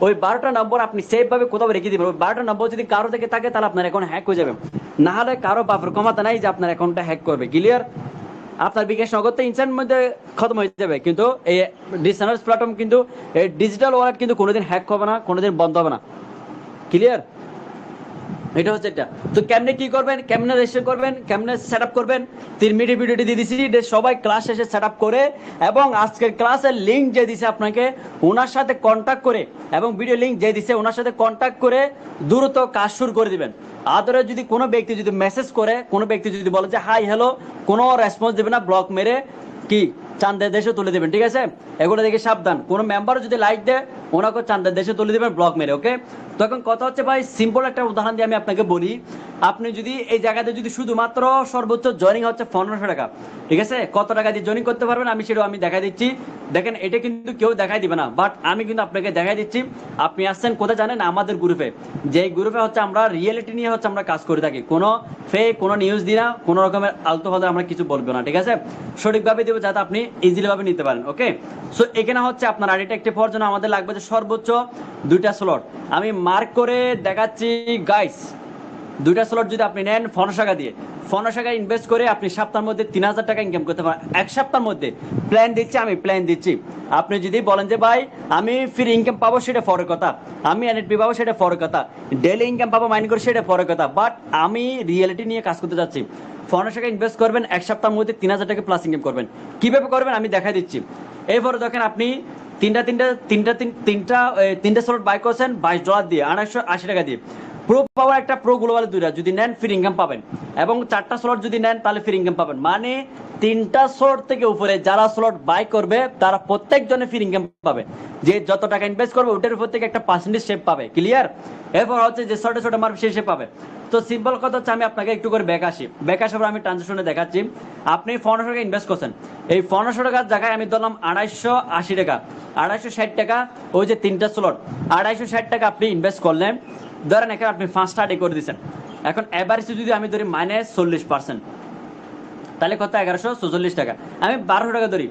Speaker 1: ওই 12টা নম্বর আপনি সেভ ভাবে কোথাও রেখে দিবেন। ওই 12টা নম্বর যদি কারো থেকে থাকে তাহলে আপনার অ্যাকাউন্ট হ্যাক হয়ে যাবে, না হলে কারো বাপের ক্ষমতা নাই যে আপনার অ্যাকাউন্টটা হ্যাক করবে। ক্লিয়ার? আপনার বিকাশ নগদ তো ইনস্ট্যান্ট মধ্যে খতম হয়ে যাবে, কিন্তু এই ডিসেন্ট্রালাইজড প্ল্যাটফর্ম কিন্তু, এই ডিজিটাল ওয়ালেট কিন্তু কোনোদিন হ্যাক হবে না, কোনোদিন বন্ধ হবে না। ক্লিয়ার? এটা হচ্ছে এটা। তো কেমনে কি করবেন, কেমনে রেজিস্টার করবেন, কেমনে সেট আপ করবেন, 3 মিনিট ভিডিওটি দিয়ে দিছি। সবাই ক্লাস শেষে সেট আপ করে, এবং আজকের ক্লাসের লিঙ্ক যে দিছে আপনাকে, ওনার সাথে কন্ট্যাক্ট করে, এবং ভিডিও লিঙ্ক যে দিছে ওনার সাথে কন্ট্যাক্ট করে দ্রুত কাজ শুরু করে দিবেন। আদরে যদি কোনো ব্যক্তি যদি মেসেজ করে, কোনো ব্যক্তি যদি বলে যে হাই হ্যালো, কোনো রেসপন্স দেবে না, ব্লক মেরে কি চাঁদের দেশে তুলে দেবেন, ঠিক আছে? এগুলো দেখে সাবধান। কোনো মেম্বারও যদি লাইক দেয় ওনাকে চান্দের দেশে তুলে দিবেন ব্লক মেরে, ওকে। তো এখন কথা হচ্ছে ভাই, সিম্পল একটা উদাহরণ দিয়ে আমি আপনাকে বলি, আপনি যদি এই জায়গাতে যদি শুধুমাত্র সর্বোচ্চ জয়েনিং হচ্ছে 1500 টাকা, ঠিক আছে, কত টাকা দিয়ে জয়েনিং করতে পারবেন আমি সেটাও আমি দেখাই দিচ্ছি। দেখেন এটা কিন্তু কেউ দেখাই দিবে না, বাট আমি কিন্তু আপনাকে দেখাই দিচ্ছি। আপনি আসছেন কোথায় জানেন? আমাদের গ্রুপে, যে গ্রুপে হচ্ছে আমরা রিয়েলিটি নিয়ে হচ্ছে আমরা কাজ করে থাকি, কোনো ফেক কোনো নিউজ দিই না, কোনো রকমের আলতু ফালতু আমরা কিছু বলবো না, ঠিক আছে, সঠিকভাবে দেবো যাতে আপনি ইজিলি ভাবে নিতে পারেন, ওকে। সো এখানে হচ্ছে আপনার আইডিটা অ্যাক্টিভ হওয়ার জন্য আমাদের লাগবে যে সর্বোচ্চ 2টা স্লট। আমি মার্ক করে দেখাচ্ছি গাইস, 2টা স্লট যদি আপনি নেন 1500 টাকা দিয়ে, 1500 টাকা ইনভেস্ট করে আপনি সপ্তাহের মধ্যে 3000 টাকা ইনকাম করতে পারেন। এক সপ্তাহের মধ্যে প্ল্যান দিচ্ছি, আমি প্ল্যান দিচ্ছি। আপনি যদি বলেন যে ভাই আমি ফ্রি ইনকাম পাবো, সেটা পরের কথা, আমি এনএফপি পাবো, সেটা পরের কথা, ডেইলি ইনকাম পাবো মাইন্ড করে, সেটা পরের কথা, বাট আমি রিয়েলিটি নিয়ে কাজ করতে যাচ্ছি। 1500 টাকা ইনভেস্ট করবেন, এক সপ্তাহের মধ্যে 3000 টাকা প্লাস ইনকাম করবেন। কিভাবে করবেন আমি দেখাই দিচ্ছি। এরপরে দেখেন আপনি তিনটা স্লট বাই করছেন $22 দিয়ে, $880 টাকা দিয়ে। প্রো পাওয়ার একটা, প্রো গ্লোবাল 2টা যদি নেন ফ্রি ইনকাম পাবেন, এবং 4টা স্লট যদি নেন তাহলে ফ্রি ইনকাম পাবেন। মানে 3টা স্লট থেকে উপরে যারা স্লট বাই করবে তারা প্রত্যেকজনে ফ্রি ইনকাম পাবে। যে যত টাকা ইনভেস্ট করবে ওটার উপর থেকে একটা পার্সেন্টেজ শেপ পাবে, ক্লিয়ার। এরপর হচ্ছে যে ছোট ছোট মার্ক সেই শেপ পাবে। তো সিম্পল কথা হচ্ছে, আমি আপনাকে একটু করে ব্যাক আসার পর আমি ট্রানজাকশনে দেখাচ্ছি। আপনি 1500 টাকা ইনভেস্ট করছেন, এই 1500 টাকার জায়গায় আমি ধরলাম 280 টাকা, 260 টাকা, ওই যে 3টা স্লট, 260 টাকা আপনি ইনভেস্ট করলেন। ধরেন এখানে আপনি 5টা আইডি করে দিচ্ছেন, এখন এভারেজে যদি আমি ধরি -40%, তাহলে কত? 1146 টাকা। আমি 1200 টাকা ধরি,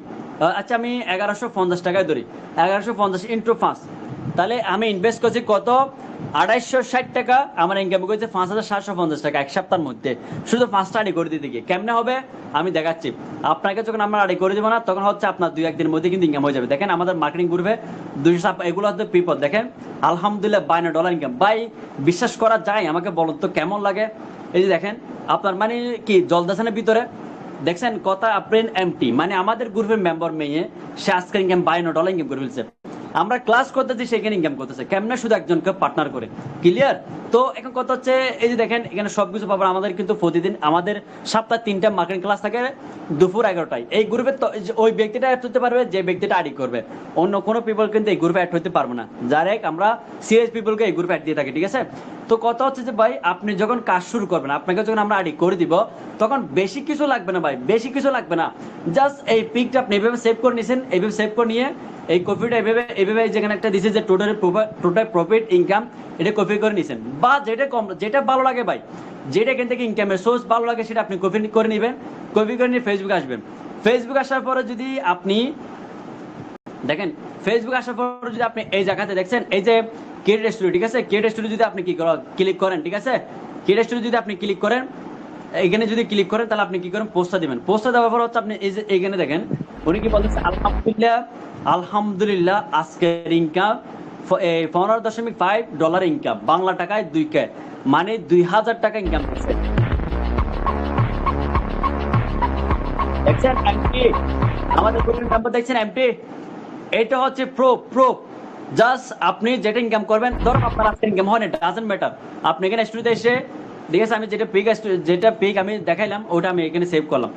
Speaker 1: আচ্ছা আমি 1150 টাকায় ধরি, 1150 ইন্টু 5, তাহলে আমি ইনভেস্ট করছি কত? 260 টাকা। আমার ইনকাম করেছে 5750 টাকা এক সপ্তাহের মধ্যে, শুধু 5টা আইডি করে দিতে গিয়ে। কেমনে হবে আমি দেখাচ্ছি। আপনাকে যখন আমরা আইডি করে দেবো না, তখন হচ্ছে আপনার 2-1 দিনের মধ্যে কিন্তু ইনকাম হয়ে যাবে। দেখেন আমাদের মার্কেটিং গ্রুপে 200, এগুলো হচ্ছে পিপল, দেখেন আলহামদুলিল্লাহ $52 ইনকাম। ভাই বিশ্বাস করা যায়? আমাকে বলুন তো কেমন লাগে? এই যে দেখেন আপনার মানে কি জলদাসানের ভিতরে দেখছেন কথা, আপনার এমটি, মানে আমাদের গ্রুপের মেম্বার মেয়ে, সে আজকে ইনকাম $52 ইনকাম করে ফেলছে। আমরা ক্লাস করতেছি, সেখানে ইনকাম করতেছে কেমনে? শুধু একজনকে পার্টনার করে, ক্লিয়ার। তো এখন কথা হচ্ছে, এই যে দেখেন এখানে সবকিছু পাবেন। আমাদের কিন্তু প্রতিদিন আমাদের সপ্তাহে 3টা মার্কেটিং ক্লাস থাকে দুপুর 11টায়। এই গ্রুপে ওই ব্যক্তিটা অ্যাড হতে পারবে যে ব্যক্তিটা আইডি করবে, অন্য কোনো পিপল কিন্তু এই গ্রুপে অ্যাড হতে পারবে না। ডাইরেক্ট আমরা সিরিয়াস পিপলকে এই গ্রুপে অ্যাড দিয়ে থাকি, ঠিক আছে। তো কথা হচ্ছে যে ভাই আপনি যখন কাজ শুরু করবেন, আপনাকে যখন আমরা আইডি করে দিব, তখন বেশি কিছু লাগবে না ভাই, বেশি কিছু লাগবে না। জাস্ট এই পিকটা আপনি এইভাবে সেভ করে নিয়েছেন, এইভাবে সেভ করে নিয়ে এই কপিটা এইভাবে যেখানে একটা দিছে যে টোটাল প্রফিট ইনকাম, এটা কপি করে নিছেন, বা যেটা ভালো লাগে ভাই, যেটা এখান থেকে ইনকামের সোর্স ভালো লাগে সেটা আপনি কপি করে নেবেন। কপি করে নিয়ে ফেসবুকে আসবেন। ফেসবুক আসার পরে যদি আপনি দেখেন, ফেসবুক আসার পর যদি আপনি এই জায়গাতে দেখছেন এই যে ক্রিয়েট স্টুডিও, ঠিক আছে, ক্রিয়েট স্টুডিও যদি আপনি ক্লিক করেন, ঠিক আছে, ক্রিয়েট স্টুডিও যদি আপনি ক্লিক করেন, এখানে যদি ক্লিক করেন তাহলে আপনি কি করেন? পোস্টটা দিবেন। পোস্টটা দেওয়ার পর হচ্ছে আপনি এই যে এখানে দেখেন উনি কি বলতেছে, আলহামদুলিল্লাহ আজকের ইনকাম $15.5 ইনকাম, বাংলা টাকায় 2K, মানে 2000 টাকা ইনকাম করছে। দেখছেন এমটি, আমাদের গ্রুপের মেম্বার দেখছেন এমটি, এটা হচ্ছে প্রো। জাস্ট আপনি যেটা ইনকাম করবেন, ধরুন আপনার আজকে ইনকাম হয় না, ডাজন্ট ম্যাটার, আপনি এখানে স্টুডিওতে এসে, ঠিক আছে, আমি যেটা পিক আমি দেখাইলাম ওটা আমি এখানে সেভ করলাম।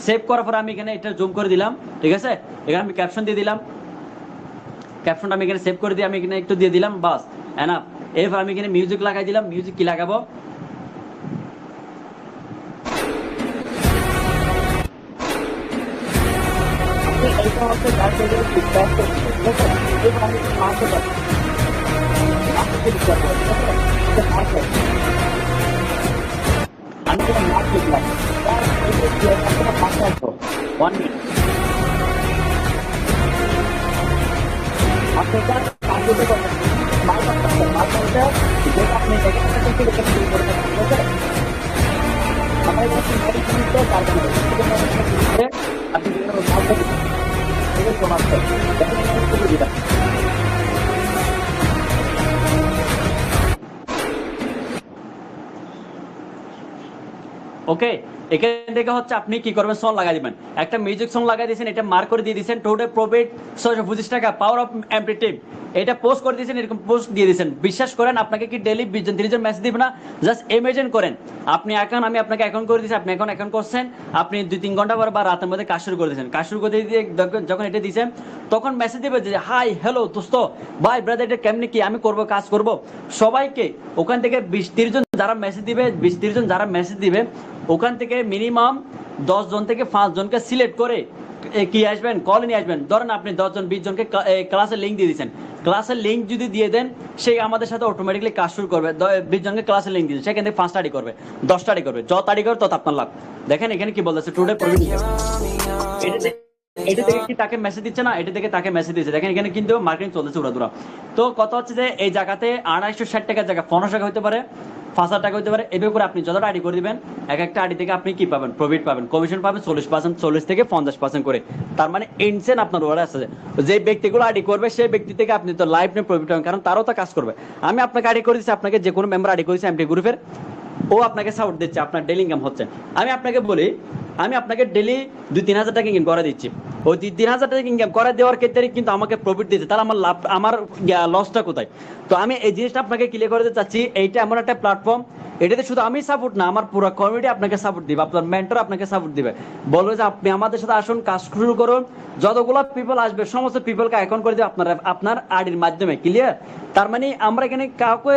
Speaker 1: সেভ করার পর আমি এখানে এটা জুম করে দিলাম, ঠিক আছে, এখানে আমি ক্যাপশন দিয়ে দিলাম, ক্যাপশনটা আমি এখানে সেভ করে দিয়ে আমি এখানে একটু দিয়ে দিলাম, বাস এনাফ। এরপর আমি এখানে মিউজিক লাগাই দিলাম। মিউজিক কি লাগাবো? আমি কোনো নাচ লিখলাম, 1 মিনিট আপনি কাজগুলো করবেন, মার্কেটটা যেটা আপনি দেখেন সেটা শুরু করবেন, ঠিক আছে। আমার কাছে মেডিসিনটা কার্বন আপনি যেগুলো মার্কেট থেকে সমাপ্ত দেখেন ওকে, এখান থেকে হচ্ছে আপনি কি করবেন, সং লাগাই দিবেন, একটা মিউজিক সং লাগাই দিয়েছেন, এটা মার্ক করে দিয়ে দিয়েছেন টোটাল প্রফিট 625 টাকা, পাওয়ার অফ এমপ্লিটিভ, এটা পোস্ট করে দিয়েছেন, এরকম পোস্ট দিয়ে দিয়েছেন। বিশ্বাস করেন আপনাকে কি ডেইলি 20 জন 30 জন মেসেজ দিবে না? জাস্ট ইমাজিন করেন আপনি অ্যাকাউন্ট, আমি আপনাকে অ্যাকাউন্ট করে দিয়েছি, আপনি এখন অ্যাকাউন্ট করছেন, আপনি 2-3 ঘন্টা পর বা রাতের মধ্যে কাজ শুরু করে দিয়েছেন, কাজ শুরু করে দিয়ে যখন এটা দিয়েছেন তখন মেসেজ দিবে যে হাই হ্যালো দোস্ত ভাই ব্রাদার এটা কেমনি কি আমি করব, কাজ করব। সবাইকে ওখান থেকে 20-30 জন যারা মেসেজ দিবে, 20-30 জন যারা মেসেজ দিবে ওখান থেকে মিনিমাম 10 জন থেকে 5 জনকে সিলেক্ট করে কি আসবেন, কল নিয়ে আসবেন। ধরেন আপনি 10 জন 20 জনকে ক্লাসের লিঙ্ক দিয়ে দিয়েছেন, ক্লাসের লিঙ্ক যদি দিয়ে দেন সে আমাদের সাথে অটোমেটিকলি কাজ শুরু করবে। 20 জনকে ক্লাসের লিঙ্ক দিয়ে সেখান থেকে 5টা করবে, 10টা করবে, যত আড়ি করবে তত আপনার লাভ। দেখেন এখানে কি বলতেছে টুডে এটা থেকে কি তাকে মেসেজ দিচ্ছে না, এটা থেকে তাকে মেসেজ দিচ্ছে। দেখেন এখানে কিন্তু মার্কেটিং চলতেছে উড়াদুরা। তো কত হচ্ছে যে এই জায়গাতে 260 টাকার জায়গা 1500 টাকা হতে পারে, 5000 টাকা হতে পারে। এভাবে করে আপনি যতটা আইডি করে দিবেন এক একটা আইডি থেকে আপনি কি পাবেন, প্রফিট পাবেন, কমিশন পাবেন 40%, 40 থেকে 50% করে। তার মানে ইনসেন আপনার ওরা আছে যে ব্যক্তিগুলো আইডি করবে সেই ব্যক্তি থেকে আপনি তো লাইফ নিয়ে প্রফিট পাবেন, কারণ তারও তো কাজ করবে। আমি আপনাকে আইডি করে দিচ্ছি, আপনাকে যে কোনো মেম্বার আইডি করেছি এমটি গ্রুপের, ও আপনাকে সাপোর্ট দিচ্ছে, আপনার ডেলি ইনকাম হচ্ছে। আমি আপনাকে বলি আমি আপনাকে ডেলি 2-3 হাজার টাকা ইনকাম করে দিচ্ছি, ওই 2-3 হাজার টাকা ইনকাম করে দেওয়ার ক্ষেত্রে কিন্তু আমাকে প্রফিট দিচ্ছে, তাহলে আমার লাভ, আমার লসটা কোথায়? তো আমি এই জিনিসটা আপনাকে ক্লিয়ার করে দিতে চাচ্ছি। এইটা এমন একটা প্ল্যাটফর্ম, এটাতে শুধু আমি সাপোর্ট না, আমার পুরো কমিউনিটি আপনাকে সাপোর্ট দিবে, আপনার মেন্টর আপনাকে সাপোর্ট দিবে, বলবে যে আপনি আমাদের সাথে আসুন, কাজ শুরু করুন। যতগুলো পিপল আসবে সমস্ত পিপলকে অ্যাকাউন্ট করে দেবে আপনার আইডির মাধ্যমে। ক্লিয়ার? তার মানে আমরা এখানে কাউকে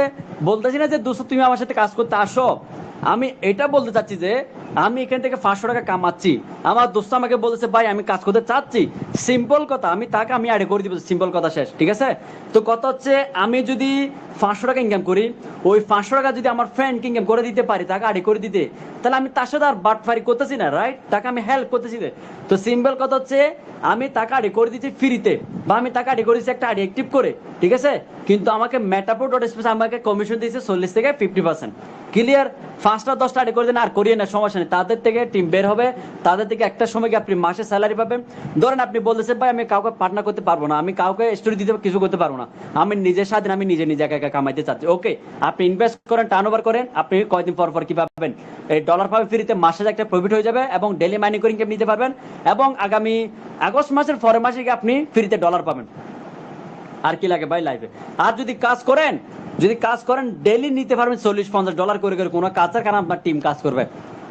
Speaker 1: বলতেছি না যে দোস্ত তুমি আমার সাথে কাজ করতে আসো, আমি এটা বলতে চাচ্ছি যে আমি এখান থেকে 500 টাকা কামাচ্ছি, আমার দোস্ত আমাকে বলেছে ভাই আমি কাজ করতে চাচ্ছি, সিম্পল কথা, আমি তাকে আমি আইডি করে দিব, সিম্পল কথা, শেষ। ঠিক আছে? তো কথা হচ্ছে আমি যদি 500 টাকা ইনকাম করি, ওই 500 টাকা যদি আমার ফ্রেন্ডকে ইনকাম করে দিতে পারি, তাকে আইডি করে দিতে, তাহলে আমি তার সাথে আর বাটফারি করতেছি না, রাইট? তাকে আমি হেল্প করতেছি। তো সিম্পল কথা হচ্ছে আমি তাকে আইডি করে দিচ্ছি ফ্রিতে, বা আমি তাকে আইডি করে দিচ্ছি একটা আইডি অ্যাক্টিভ করে, ঠিক আছে? কিন্তু আমাকে মেটাপো.স্পেস আমাকে কমিশন দিয়েছে 40 থেকে 50%। ক্লিয়ার? 5টা 10টা আইডি করে দেন, আর করিয়ে না, সমস্যা নেই, তাদের থেকে টিম বের হবে, তাদের থেকে একটা সময় গিয়ে আপনি মাসে স্যালারি পাবেন। ধরেন আপনি বলতেছেন ভাই আমি কাউকে পার্টনার করতে পারবো না, আমি কাউকে স্টোরি দিতে কিছু করতে পারবো না, আমি নিজের স্বাধীন, আমি নিজে একা একা কামাইতে চাচ্ছি। ওকে, আপনি ইনভেস্ট করেন, টার্ন ওভার করেন, আপনি কয়দিন পর পর কি পাবেন, এই ডলার পাবে ফ্রিতে, মাসে একটা প্রফিট হয়ে যাবে, এবং ডেলি মাইনিং করে ইনকাম নিতে পারবেন, এবং আগামী আগস্ট মাসের পরের মাসে গিয়ে আপনি ফ্রিতে ডলার পাবেন। আর কি লাগে ভাই লাইফে? আর যদি কাজ করেন ডেইলি নিতে পারবেন $40-50 করে করে, কোনো কাজের কারণে আপনার টিম কাজ করবে,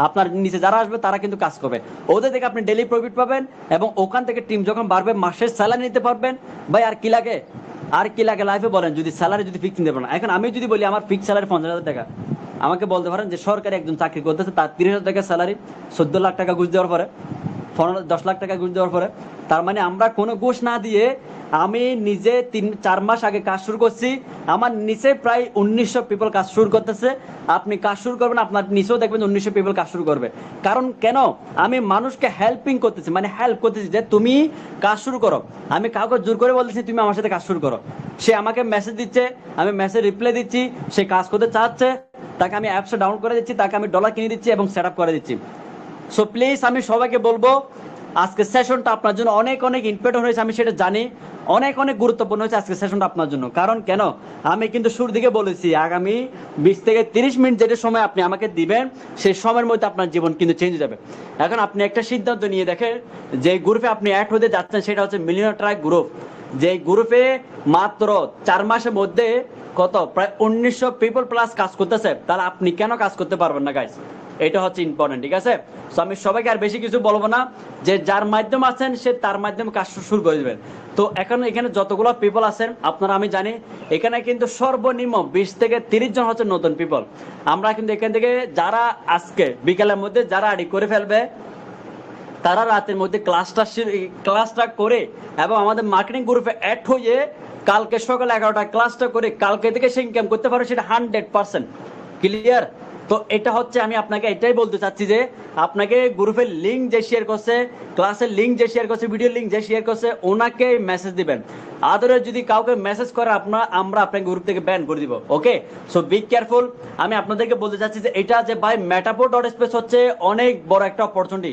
Speaker 1: আপনার নিচে যারা আসবে তারা কিন্তু কাজ করবে, ওদের থেকে আপনি ডেইলি প্রফিট পাবেন, এবং ওখান থেকে টিম যখন বাড়বে মাসের স্যালারি নিতে পারবেন। ভাই আর কি লাগে? আর কি লাগে লাইফে বলেন? যদি স্যালারি যদি ফিক্স নিতে পারেন, এখন আমি যদি বলি আমার ফিক্স স্যালারি 50,000 টাকা, আমাকে বলতে পারেন যে সরকারি একজন চাকরি করতেছে, তার 30,000 টাকা স্যালারি, 14 লাখ টাকা ঘুষ দেওয়ার পরে, 10 লাখ টাকা ঘুষ দেওয়ার পরে, তার মানে আমরা কোনো ঘুষ না দিয়ে, আমি নিজে 3-4 মাস আগে কাজ শুরু করছি, আমার নিচে প্রায় 1900 পিপল কাজ শুরু করতেছে। আপনি কাজ শুরু করবেন, আপনার নিচেও দেখবেন 1900 পিপল কাজ শুরু করবে। কারণ কেন? আমি মানুষকে হেল্পিং করতেছি, মানে হেল্প করতেছি যে তুমি কাজ শুরু করো। আমি কাউকে জোর করে বলতেছি তুমি আমার সাথে কাজ শুরু করো, সে আমাকে মেসেজ দিচ্ছে, আমি মেসেজ রিপ্লাই দিচ্ছি, সে কাজ করতে চাচ্ছে, তাকে আমি অ্যাপসটা ডাউনলোড করে দিচ্ছি, তাকে আমি ডলার কিনে দিচ্ছি এবং সেট আপ করে দিচ্ছি। সো প্লিজ আমি সবাইকে বলবো আজকে সেশনটা আপনার জন্য অনেক অনেক ইম্পর্টেন্ট হয়েছে, আমি সেটা জানি, অনেক অনেক গুরুত্বপূর্ণ হয়েছে আজকে সেশনটা আপনার জন্য। কারণ কেন? আমি কিন্তু শুরু দিকে বলেছি আগামী 20 থেকে 30 মিনিট যেটা সময় আপনি আমাকে দিবেন, সেই সময়ের মধ্যে আপনার জীবন কিন্তু চেঞ্জ হয়ে যাবে। এখন আপনি একটা সিদ্ধান্ত নিয়ে দেখেন, যে গ্রুপে আপনি অ্যাড হতে যাচ্ছেন সেটা হচ্ছে মিলিয়নার ট্রাক গ্রুপ। যে গ্রুপে মাত্র 4 মাসের মধ্যে কত প্রায় 1900 পিপল প্লাস কাজ করতেছে, তাহলে আপনি কেন কাজ করতে পারবেন না গাইস? এটা হচ্ছে ইম্পর্টেন্ট। ঠিক আছে? সো আমি সবাইকে আর বেশি কিছু বলবো না, যে যার মাধ্যমে আছেন সে তার মাধ্যমে কাজ শুরু করে দেবেন। তো এখন এখানে যতগুলো পিপল আছেন আপনারা, আমি জানি এখানে কিন্তু সর্বনিম্ন 20 থেকে 30 জন হচ্ছে নতুন পিপল। আমরা কিন্তু এখান থেকে যারা আজকে বিকেলের মধ্যে যারা আইডি করে ফেলবে, তারা রাতের মধ্যে ক্লাসটা করে এবং আমাদের মার্কেটিং গ্রুপে অ্যাড হয়ে কালকে সকাল 11টা ক্লাসটা করে কালকে থেকে সে ইনকাম করতে পারে, সেটা 100%। ক্লিয়ার? তো এটা হচ্ছে আমি আপনাকে এটাই বলতে চাচ্ছি যে আপনাকে গ্রুপের লিঙ্ক যে শেয়ার করছে, ক্লাসের লিঙ্ক যে শেয়ার করছে, ভিডিও লিঙ্ক যে শেয়ার করছে, ওনাকে মেসেজ দিবেন। আদরে যদি কাউকে মেসেজ করে আমরা আপনাকে গ্রুপ থেকে ব্যান করে দিব। ওকে, সো বি কেয়ারফুল। আমি আপনাদেরকে বলতে চাচ্ছি যে এটা যে ভাই মেটাপোর ডট স্পেস হচ্ছে অনেক বড় একটা অপরচুনিটি,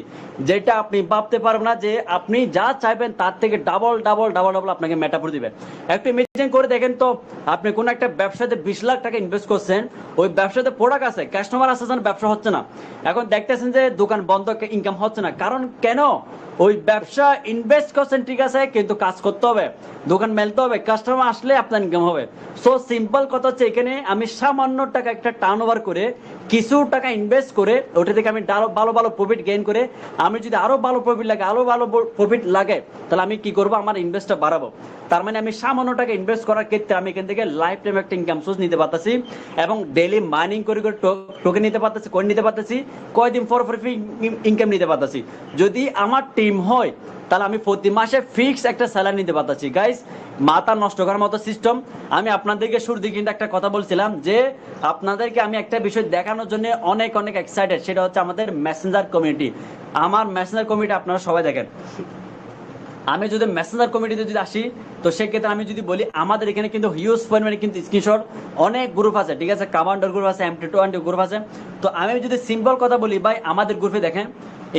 Speaker 1: যেটা আপনি ভাবতে পারবেন না যে আপনি যা চাইবেন তার থেকে ডাবল ডাবল ডাবল ডাবল আপনাকে মেটাপোর দিবে। একটু ইমেজিন করে দেখেন তো, আপনি কোন একটা ব্যবসাতে 20 লাখ টাকা ইনভেস্ট করছেন, ওই ব্যবসাতে প্রোডাক্ট আছে, কাস্টমার আসছে, ব্যবসা হচ্ছে না। এখন দেখতেছেন যে দোকান বন্ধ, ইনকাম হচ্ছে না, কারণ কেন? ওই ব্যবসা ইনভেস্ট করছেন ঠিক আছে, কিন্তু কাজ করতে হবে, দোকান মেলতে হবে, কাস্টমার আসলে আপনার ইনকাম হবে। সো সিম্পল কথা হচ্ছে, এখানে আমি সামান্য টাকা একটা টার্ন ওভার করে কিছু টাকা ইনভেস্ট করে ওটা থেকে আমি ভালো ভালো প্রফিট গেইন করে, আমি যদি আরো ভালো প্রফিট লাগে, আরো ভালো প্রফিট লাগে, তাহলে আমি কি করবো? আমার ইনভেস্টটা বাড়াবো। তার মানে আমি সামান্য টাকা ইনভেস্ট করার ক্ষেত্রে আমি এখান থেকে লাইফ টাইম একটা ইনকাম সোর্স নিতে পারতেছি, এবং ডেইলি মাইনিং করে করে টোকেন নিতে পারতেছি, কয়েন নিতে পারতেছি, কয়দিন ফর ফ্রি ইনকাম নিতে পারতেছি। যদি আমার টিম হয় তাহলে আমি প্রতি মাসে ফিক্স একটা স্যালারি নিতে পারতেছি। গাইস, মাথা নষ্ট করার মতো সিস্টেম। আমি আপনাদেরকে শুরু দিকে কিন্তু একটা কথা বলছিলাম যে আপনাদেরকে আমি একটা বিষয় দেখানোর জন্য অনেক অনেক এক্সাইটেড, সেটা হচ্ছে আমাদের মেসেঞ্জার কমিউনিটি। আমার মেসেঞ্জার কমিউনিটি আপনারা সবাই দেখেন। আমি যদি মেসেঞ্জার কমিটিতে যদি আসি, তো সেক্ষেত্রে আমি যদি বলি আমাদের এখানে কিন্তু হিউজ পরিমাণে কিন্তু স্ক্রিনশট অনেক গ্রুপ আছে, ঠিক আছে, কমান্ডার গ্রুপ আছে, MT20 গ্রুপ আছে। তো আমি যদি সিম্পল কথা বলি ভাই, আমাদের গ্রুপে দেখেন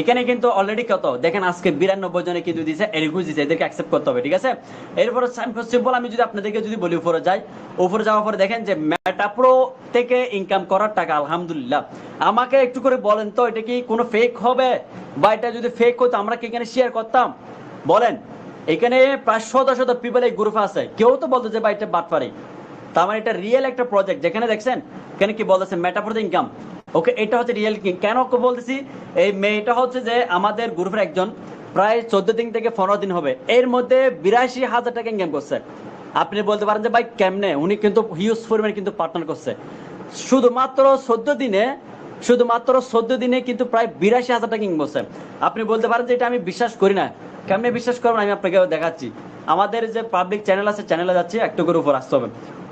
Speaker 1: এখানে কিন্তু অলরেডি কত দেখেন, আজকে 92 জনে কিন্তু দিয়েছে, রিকুইস্ট দিয়েছে, এদেরকে অ্যাকসেপ্ট করতে হবে, ঠিক আছে। এরপর সিম্পল আমি যদি আপনাদেরকে যদি বলি উপরে যাই, উপরে যাওয়ার পরে দেখেন যে মেটাপ্রো থেকে ইনকাম করার টাকা আলহামদুলিল্লাহ। আমাকে একটু করে বলেন তো, এটা কি কোনো ফেক হবে? বা এটা যদি ফেক হতো আমরা কি এখানে শেয়ার করতাম? বলেন। এখানে প্রায় শত শত পিপল এই গ্রুপে আছে, কেউ তো বলতো যে ভাই এটা বাটপারি। তার মানে এটা রিয়েল একটা প্রজেক্ট, যেখানে দেখছেন এখানে কি বলতেছে মেটাপ্রো ইনকাম। ওকে, এটা হচ্ছে রিয়েল। কেন বলতেছি? এই মেয়েটা হচ্ছে যে আমাদের গ্রুপের একজন, প্রায় 14 দিন থেকে 15 দিন হবে, এর মধ্যে 82,000 টাকা ইনকাম করছে। আপনি বলতে পারেন যে ভাই কেমনে? উনি কিন্তু হিউজ পরিমাণে কিন্তু পার্টনার করছে শুধুমাত্র 14 দিনে কিন্তু প্রায় 82,000 টাকা ইনকাম করছে। আপনি বলতে পারেন যে এটা আমি বিশ্বাস করি না। কেমনে বিশ্বাস করবেন? আমি আপনাকে দেখাচ্ছি। আমাদের যে পাবলিক চ্যানেল আছে, চ্যানেলে যাচ্ছি, একটু করে উপর আসতে হবে।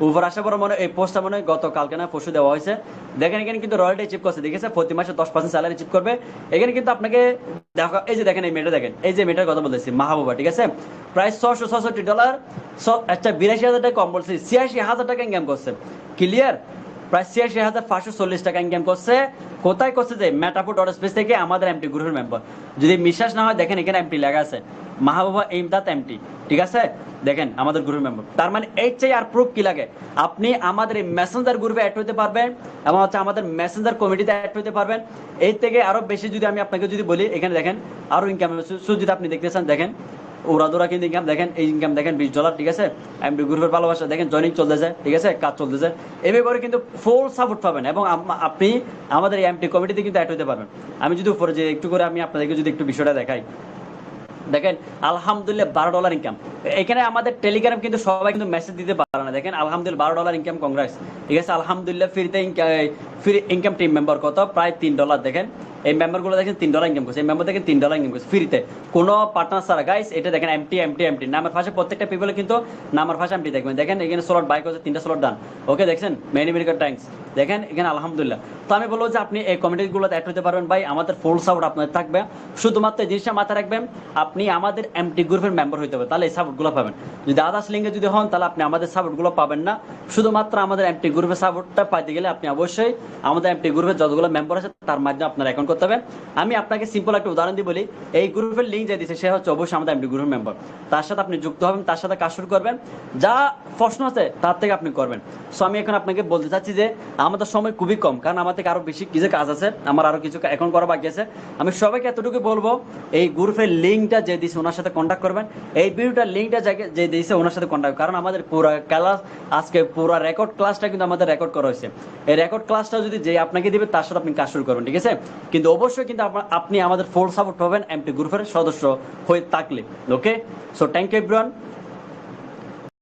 Speaker 1: উপর আসার পর মনে এই পোস্টটা মনে হয় গতকালকে না পরশু দেওয়া হয়েছে। দেখেন এখানে কিন্তু রয়্যালটি চিপ করছে, দেখেছে, প্রতি মাসে 10% স্যালারি চিপ করবে। এখানে কিন্তু আপনাকে দেখা, এই যে দেখেন এই মেয়েটা, দেখেন এই যে মেয়েটার কথা বলতেছি, মাহবুবা, ঠিক আছে, প্রায় $666, আচ্ছা 82,000 টাকা কম বলছি, 86,000 টাকা ইনকাম করছে। ক্লিয়ার? প্রায় 86,540 টাকা ইনকাম করছে। কোথায় করছে? যে মেটাপো ডট স্পেস থেকে, আমাদের এমটি গ্রুপের মেম্বার। যদি বিশ্বাস না হয় দেখেন এখানে এমটি লেখা আছে, মাহবুবা ইমদাদ এমটি, ঠিক আছে, দেখেন আমাদের গ্রুপের মেম্বার। তার মানে এই চাই আর প্রুফ কি লাগে? আপনি আমাদের এই মেসেঞ্জার গ্রুপে অ্যাড হতে পারবেন, এবং হচ্ছে আমাদের মেসেঞ্জার কমিটিতে অ্যাড হতে পারবেন। এই থেকে আরো বেশি যদি আমি আপনাকে যদি বলি, এখানে দেখেন আরো ইনকাম যদি আপনি দেখতে চান, দেখেন ওরা কিন্তু ইনকাম দেখেন, এই ইনকাম দেখেন $20, ঠিক আছে। এমডি গ্রুপের ভালোবাসা দেখেন, জয়নিং চলতেছে, ঠিক আছে, কাজ চলতেছে, এভাবে করে কিন্তু ফুল সাপোর্ট পাবেন, এবং আপনি আমাদের এই এমটি কমিটিতে কিন্তু অ্যাড হতে পারবেন। আমি যদি উপরে যে একটু করে আমি আপনাদেরকে যদি একটু বিষয়টা দেখাই, দেখেন আলহামদুলিল্লাহ $12 ইনকাম। এখানে আমাদের টেলিগ্রাম কিন্তু সবাই কিন্তু মেসেজ দিতে পারে না, দেখেন আলহামদুলিল্লাহ $12 ইনকাম, কংগ্রেস, ঠিক আছে, আলহামদুলিল্লাহ। ফ্রি ইনকাম টিম মেম্বার কত? প্রায় $3। দেখেন এই মেম্বারগুলো দেখেন $3 ইনকাম করছে, এই মেম্বার দেখেন $3 ইনকাম করছে ফ্রিতে, কোনো পার্টনার ছাড়া। গাইস এটা দেখেন এমটি এমটি এমটি নামের পাশে, প্রত্যেকটা পিপলে কিন্তু নামের পাশে এমটি দেখবেন। দেখেন এখানে স্লট বাইক হচ্ছে 3টা স্লট ডান। ওকে, দেখছেন মেনি মেডিকেল ট্যাঙ্কস, দেখেন এখানে আলহামদুলিল্লাহ। তো আমি বলবো যে আপনি এই কমিটিগুলোতে অ্যাড হতে পারবেন ভাই, আমাদের ফুল সাপোর্ট আপনাদের থাকবে। শুধুমাত্র এই জিনিসটা মাথায় রাখবেন, আপনি আমাদের এমটি গ্রুপের মেম্বার হইতে হবে, তাহলে এই সাপোর্টগুলো পাবেন। যদি আদার্স লিঙ্কে যদি হন, তাহলে আপনি আমাদের সাপোর্টগুলো পাবেন না। শুধুমাত্র আমাদের এমটি গ্রুপের সাপোর্টটা পাইতে গেলে আপনি অবশ্যই আমাদের এমটি গ্রুপের যতগুলো মেম্বার আছে তার মাধ্যমে আপনার অ্যাকাউন্ট করতে হবে। আমি আপনাকে সিম্পল একটা উদাহরণ দিয়ে বলি, এই গ্রুপের লিঙ্ক যে দিচ্ছে সে হচ্ছে অবশ্যই আমাদের এমডি গ্রুপের মেম্বার। তার সাথে আপনি যুক্ত হবেন, তার সাথে কাজ শুরু করবেন, যা প্রশ্ন আছে তার থেকে আপনি করবেন। সো আমি এখন আপনাকে বলতে চাচ্ছি যে আমাদের সময় খুবই কম, কারণ আমার থেকে আরো বেশি কিছু কাজ আছে, আমার আরো কিছু এখন করা বাকি আছে। আমি সবাইকে এতটুকু বলবো, এই গ্রুপের লিঙ্কটা যে দিয়েছে ওনার সাথে কন্ট্যাক্ট করবেন, এই ভিডিওটার লিঙ্কটা যে দিয়েছে ওনার সাথে কন্ট্যাক্ট, কারণ আমাদের পুরো ক্লাস, আজকে পুরো রেকর্ড ক্লাসটা কিন্তু আমাদের রেকর্ড করা হয়েছে। এই রেকর্ড ক্লাসটা যদি যে আপনাকে দিবে তার সাথে আপনি কাজ শুরু করবেন, ঠিক আছে। কিন্তু অবশ্যই কিন্তু আপনি আমাদের ফুল সাপোর্ট পাবেন এমটি গ্রুপের সদস্য হয়ে থাকলে। ওকে, সো থ্যাংক ইউ এভরিওয়ান।